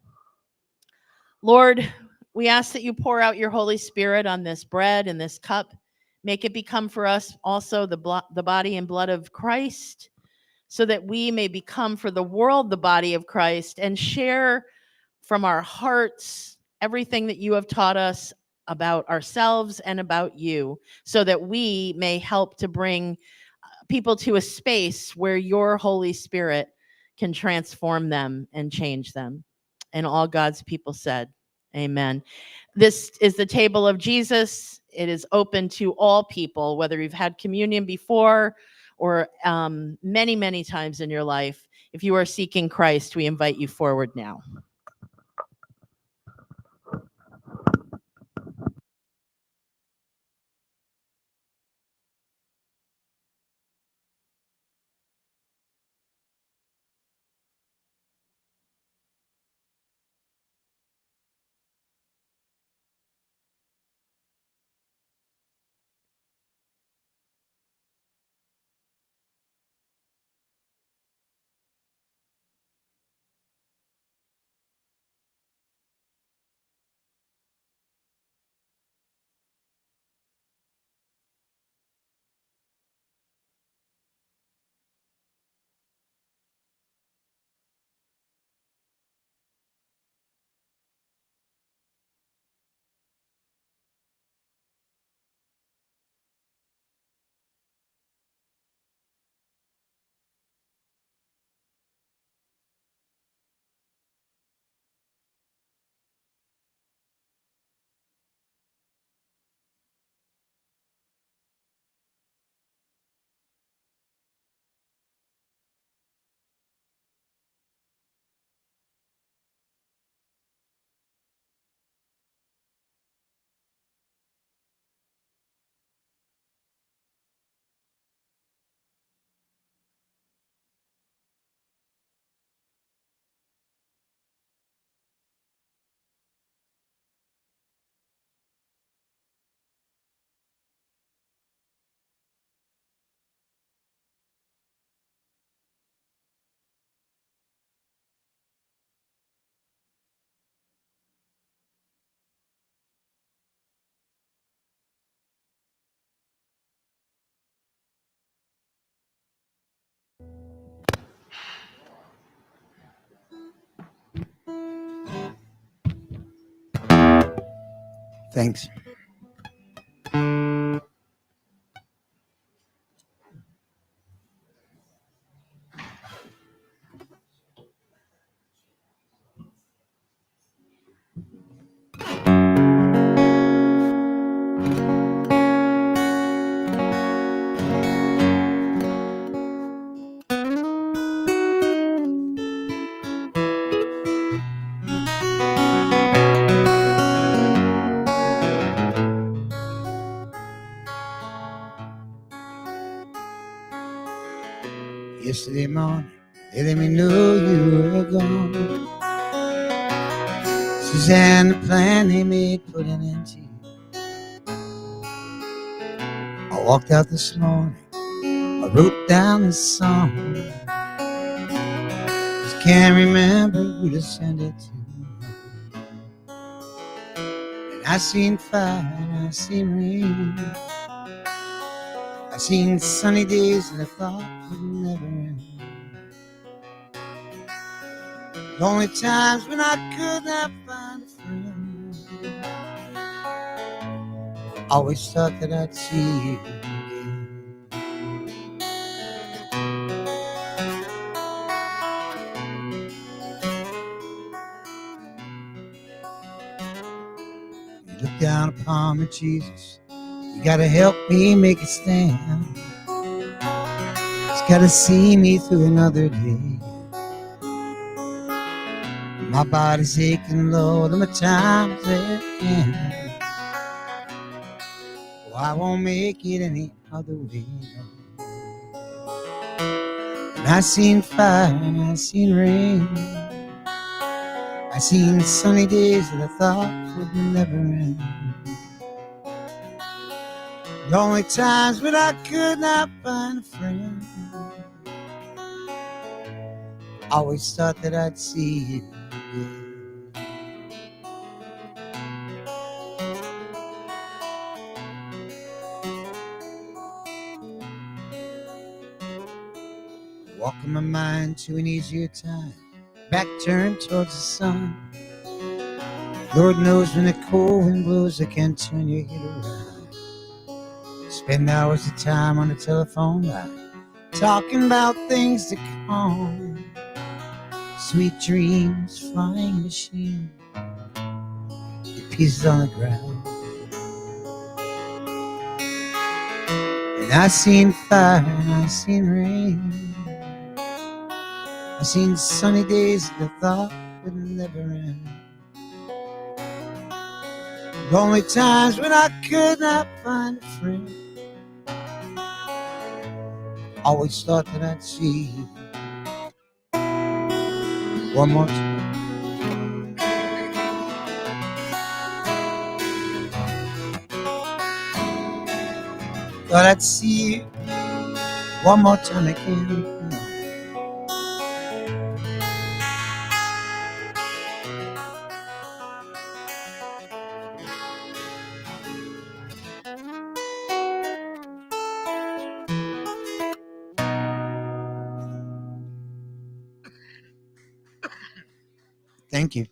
Lord, we ask that you pour out your Holy Spirit on this bread and this cup. Make it become for us also the body and blood of Christ, so that we may become for the world the body of Christ and share from our hearts everything that you have taught us about ourselves and about you, so that we may help to bring people to a space where your Holy Spirit can transform them and change them. And all God's people said, amen. This is the table of Jesus. It is open to all people, whether you've had communion before or many, many times in your life. If you are seeking Christ, we invite you forward now. Thanks. Yesterday morning, they let me know you were gone. Suzanne, the plan they made put an end to you. I walked out this morning, I wrote down this song. Just can't remember who to send it to. And I seen fire and I seen rain. I seen sunny days that I thought would never end. Lonely times when I could not find a friend. Always thought that I'd see you again. down upon me, Jesus. You gotta help me make it stand. Just gotta see me through another day. My body's aching, Lord, and my time's at end. Oh, I won't make it any other way. And I seen fire and I seen rain. I seen sunny days that I thought would never end. The only times when I could not find a friend, always thought that I'd see you again. Walking my mind to an easier time, back turned towards the sun. Lord knows when the cold wind blows, I can't turn your head around. Spend hours of time on the telephone line, talking about things to come. Sweet dreams, flying machine, pieces on the ground. And I seen fire and I seen rain. I seen sunny days that I thought would never end. The only times when I could not find a friend, always thought that I'd see you. One more time. Thought I'd see you one more time again. Thank you.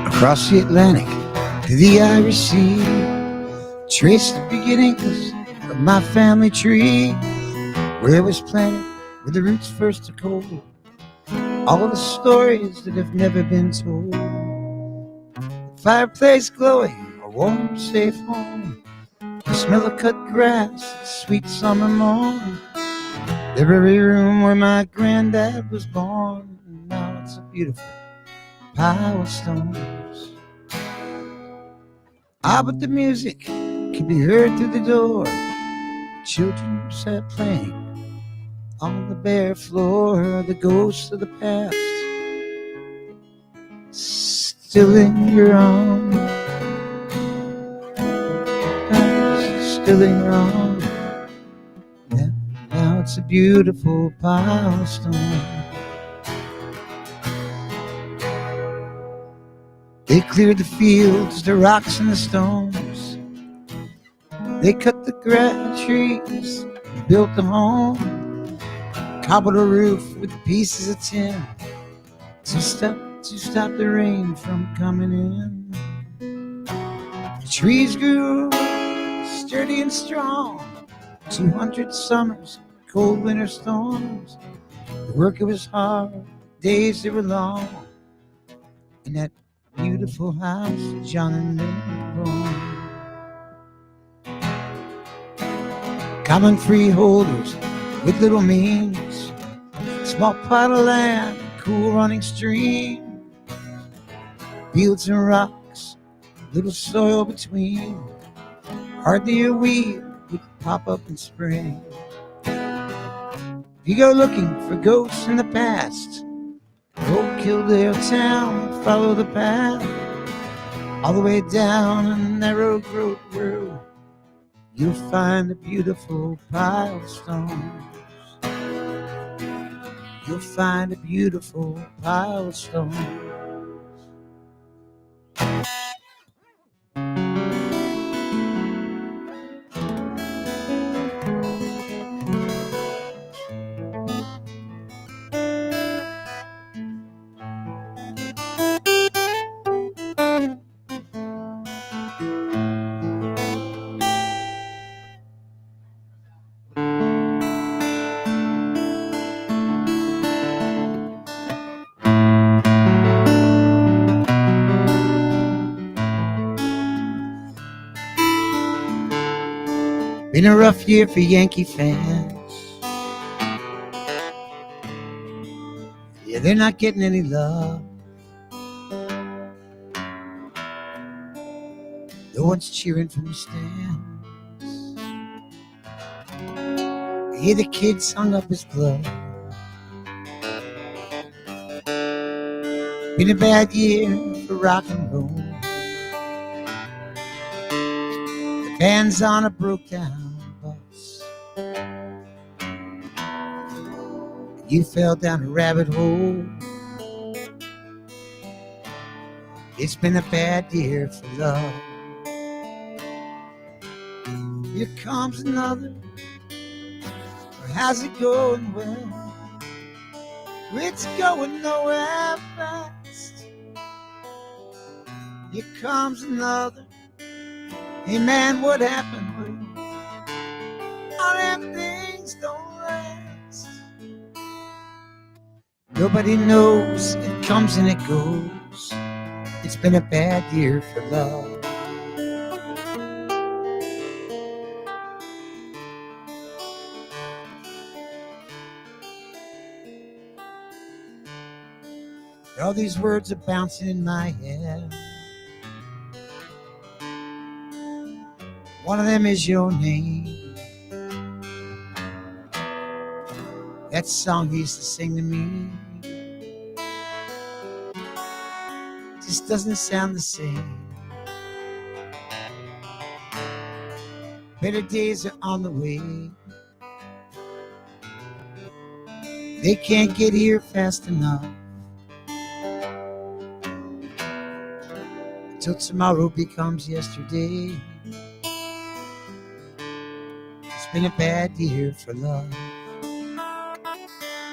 Across the Atlantic to the Irish Sea, trace the beginnings of my family tree, where it was planted, where the roots first took hold. All the stories that have never been told. Fireplace glowing, a warm, safe home. The smell of cut grass, the sweet summer morn. The very room where my granddad was born. And now it's a beautiful pile of stones. Ah, but the music can be heard through the door. Children sat playing on the bare floor. The ghosts of the past still linger on, still linger on. Yeah, now it's a beautiful pile of stone. They cleared the fields, the rocks and the stones. They cut the grass trees, built a home, cobbled a roof with pieces of tin to stop the rain from coming in. The trees grew sturdy and strong, 200 summers cold winter storms. The work it was hard, days they were long. In that beautiful house, John and Lily born. Common freeholders with little means, small plot of land, cool running stream, fields and rocks, little soil between. Hardly a weed would pop up in spring. If you go looking for ghosts in the past, old Kildare town, follow the path all the way down a narrow road road. You'll find a beautiful pile of stones. You'll find a beautiful pile of stones. Been a rough year for Yankee fans. Yeah, they're not getting any love. No one's cheering from the stands. I hear the kids hung up his glove. Been a bad year for rock and roll. The band's on a broke down bus. You fell down a rabbit hole. It's been a bad year for love. Here comes another. How's it going? Well, it's going nowhere fast. Here comes another. Hey man, what happened? Well, all them things don't last. Nobody knows, it comes and it goes. It's been a bad year for love. All these words are bouncing in my head. One of them is your name. That song he used to sing to me just doesn't sound the same. Better days are on the way. They can't get here fast enough. Till tomorrow becomes yesterday. It's been a bad year for love.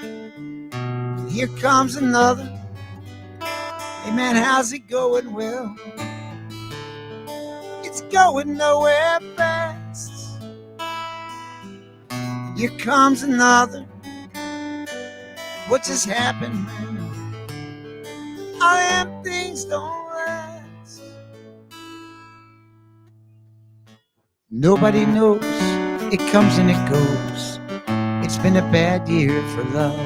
And here comes another. Hey man, how's it going? Well, it's going nowhere fast. Here comes another. What just happened, man? All them things don't last. Nobody knows, it comes and it goes. It's been a bad year for love.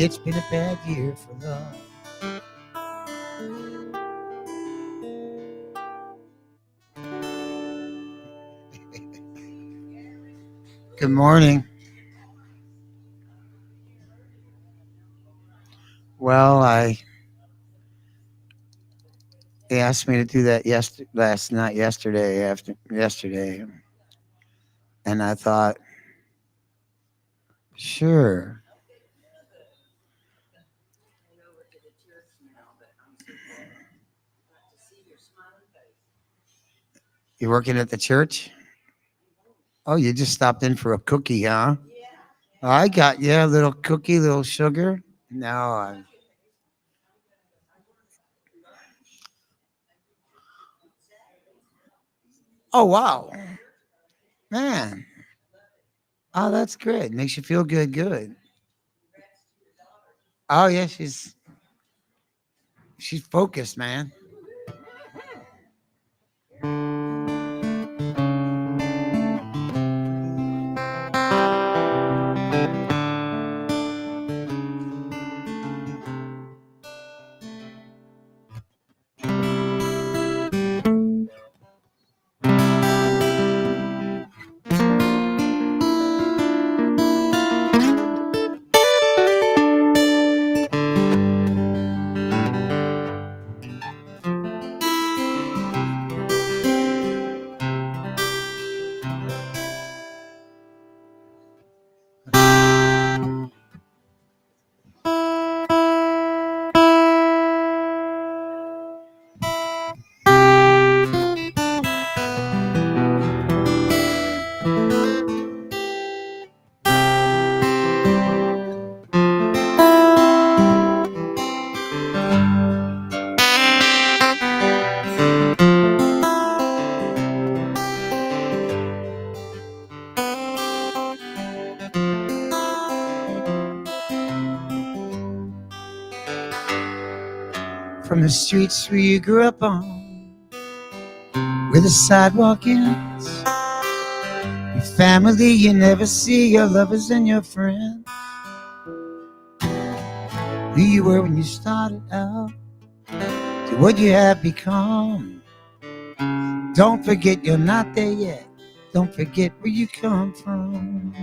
It's been a bad year for love. Good morning. Well, they asked me to do that yesterday, and I thought, sure. You're working at the church? Oh, you just stopped in for a cookie, huh? I got you a little cookie, little sugar. No, oh wow. Man. Oh, that's good. Makes you feel good. Good. Oh yeah, she's focused, man. From the streets where you grew up on, where the sidewalk ends, your family you never see, your lovers and your friends, who you were when you started out, to what you have become. Don't forget you're not there yet. Don't forget where you come from.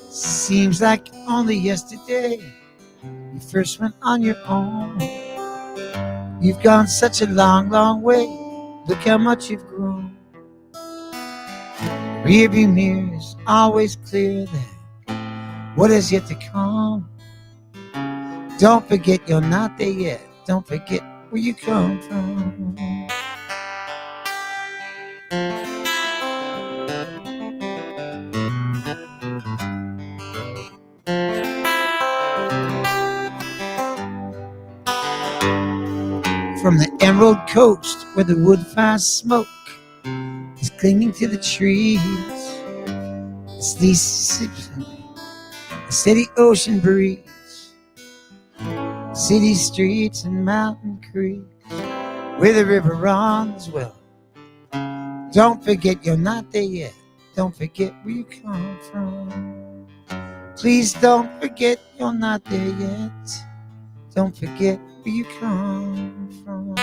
Seems like only yesterday you first went on your own. You've gone such a long, long way. Look how much you've grown. Rearview mirror is always clear that what is yet to come. Don't forget you're not there yet. Don't forget where you come from. From the emerald coast where the wood fire smoke is clinging to the trees, it's the steady ocean breeze, city streets and mountain creeks where the river runs well. Don't forget you're not there yet. Don't forget where you come from. Please don't forget you're not there yet. Don't forget where you come from.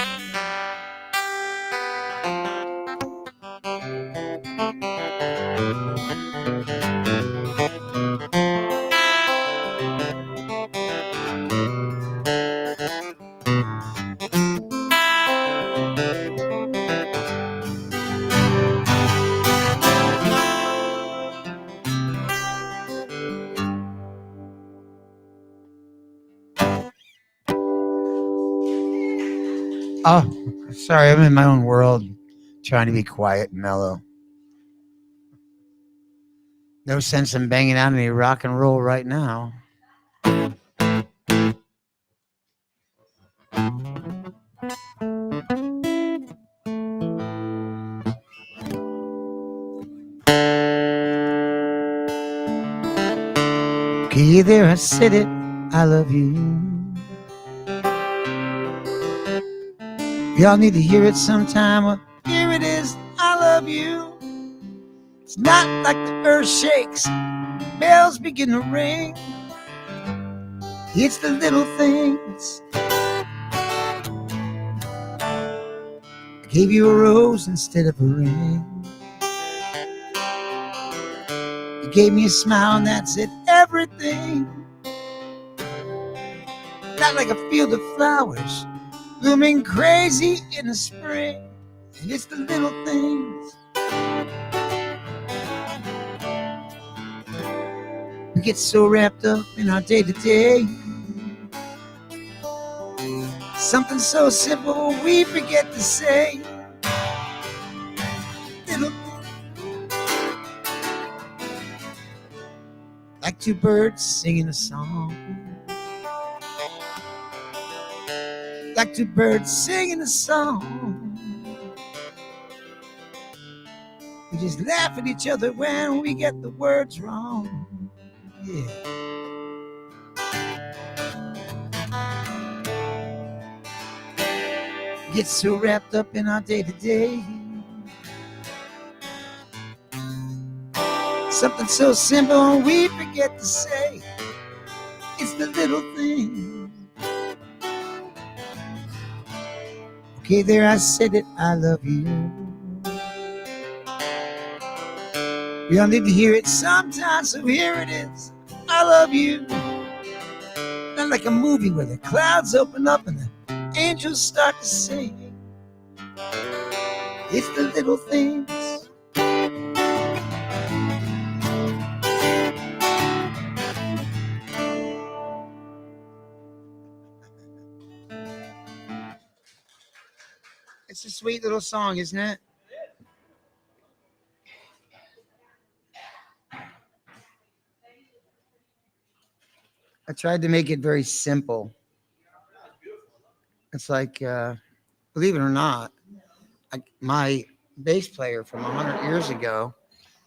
Oh, sorry, I'm in my own world, trying to be quiet and mellow. No sense in banging out any rock and roll right now. Okay, there I said it, I love you. Y'all need to hear it sometime. Well, here it is, I love you. It's not like the earth shakes, bells begin to ring. It's the little things. I gave you a rose instead of a ring. You gave me a smile and that said everything. Not like a field of flowers blooming crazy in the spring. And it's the little things. We get so wrapped up in our day-to-day. Something so simple we forget to say. Little, two birds singing a song. Like two birds singing a song. We just laugh at each other when we get the words wrong. Yeah. Get so wrapped up in our day-to-day. Something so simple we forget to say. It's the little thing. Okay, there I said it, I love you. We all need to hear it sometimes, so here it is. I love you. Not like a movie where the clouds open up and the angels start to sing. It's the little things. It's a sweet little song, isn't it? I tried to make it very simple. It's like, believe it or not, my bass player from 100 years ago,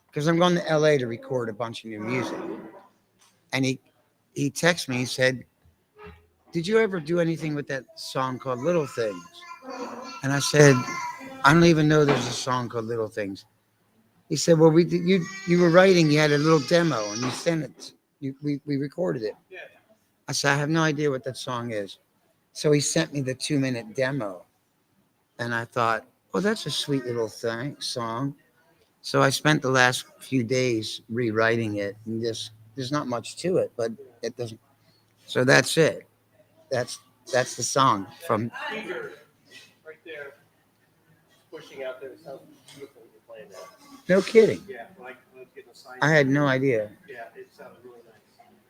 because I'm going to LA to record a bunch of new music, and he texted me, he said, did you ever do anything with that song called Little Things? And I said, I don't even know there's a song called Little Things. He said, well, you were writing, you had a little demo, and you sent it. We recorded it. I said, I have no idea what that song is. So he sent me the 2-minute demo. And I thought, well, that's a sweet little song. So I spent the last few days rewriting it. And there's not much to it, but it doesn't. So that's it. That's the song from. Right there, pushing out there. It sounds beautiful when you're playing that. No kidding. Yeah, like getting a sign. I had no idea. Yeah, it sounded really nice.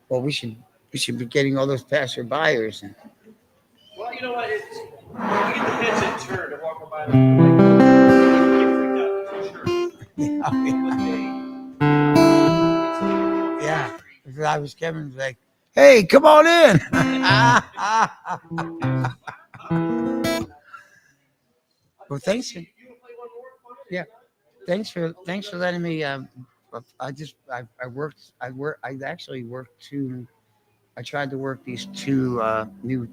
Well, we should be getting all those passerbyers. Well, you know what? You get the headset turned and walk by Yeah. If I was Kevin, was like, hey, come on in. Well, thanks. Yeah. Thanks for letting me. I tried to work these two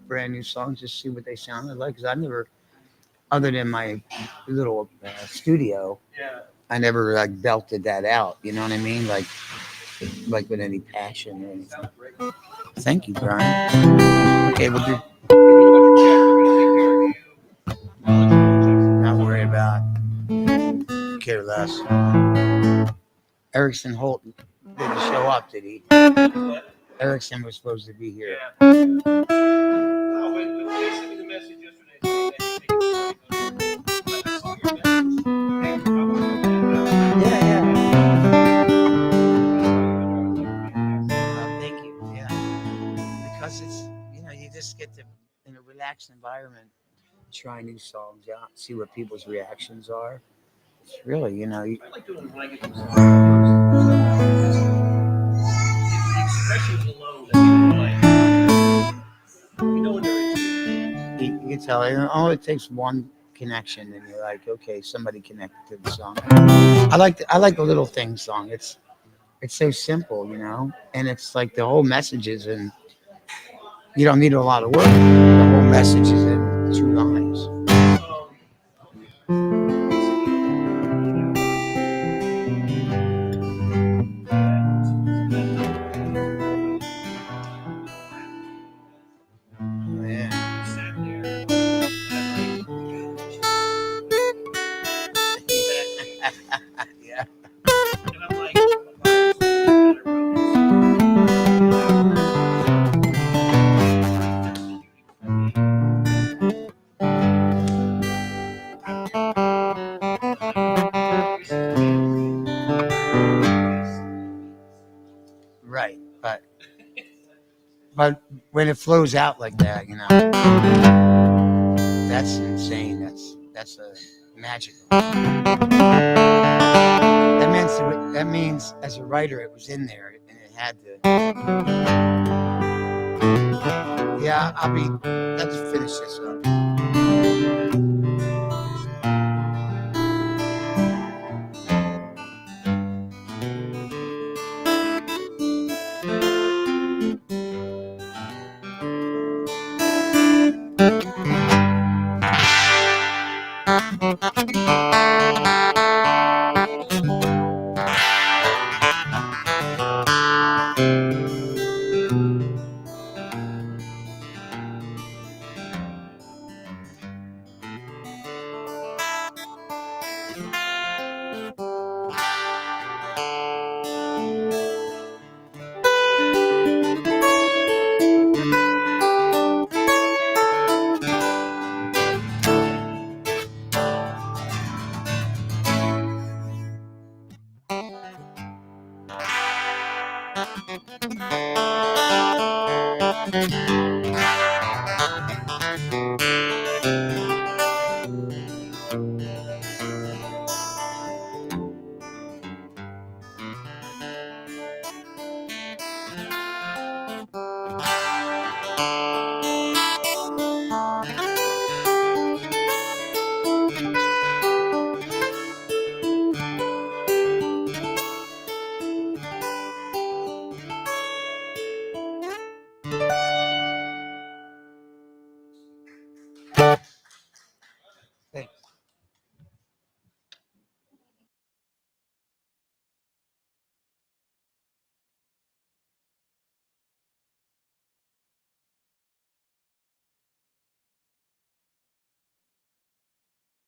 brand new songs to see what they sounded like, because I never, other than my little studio, I never like belted that out. You know what I mean? Like with any passion or anything. Thank you, Brian. Okay, we'll do. Not worried about. Care less. Erickson Holt didn't show up, did he? Erickson was supposed to be here. They sent me the message yesterday. Yeah. Thank you. Yeah. Because it's, you just get to, in a relaxed environment, try new songs out, see what people's reactions are. It's really, I like doing when I get those the expressions alone that when they're into it. you can tell, it only takes one connection, and you're like, okay, somebody connected to the song. I like the Little Things song. It's so simple, and it's like the whole message is in. You don't need a lot of work. The whole message is in 2 lines. Yeah. And I'm like, Right, but when it flows out like that, that's insane. That's a magical. That means as a writer, it was in there and it had to. Yeah, I'll just finish this up.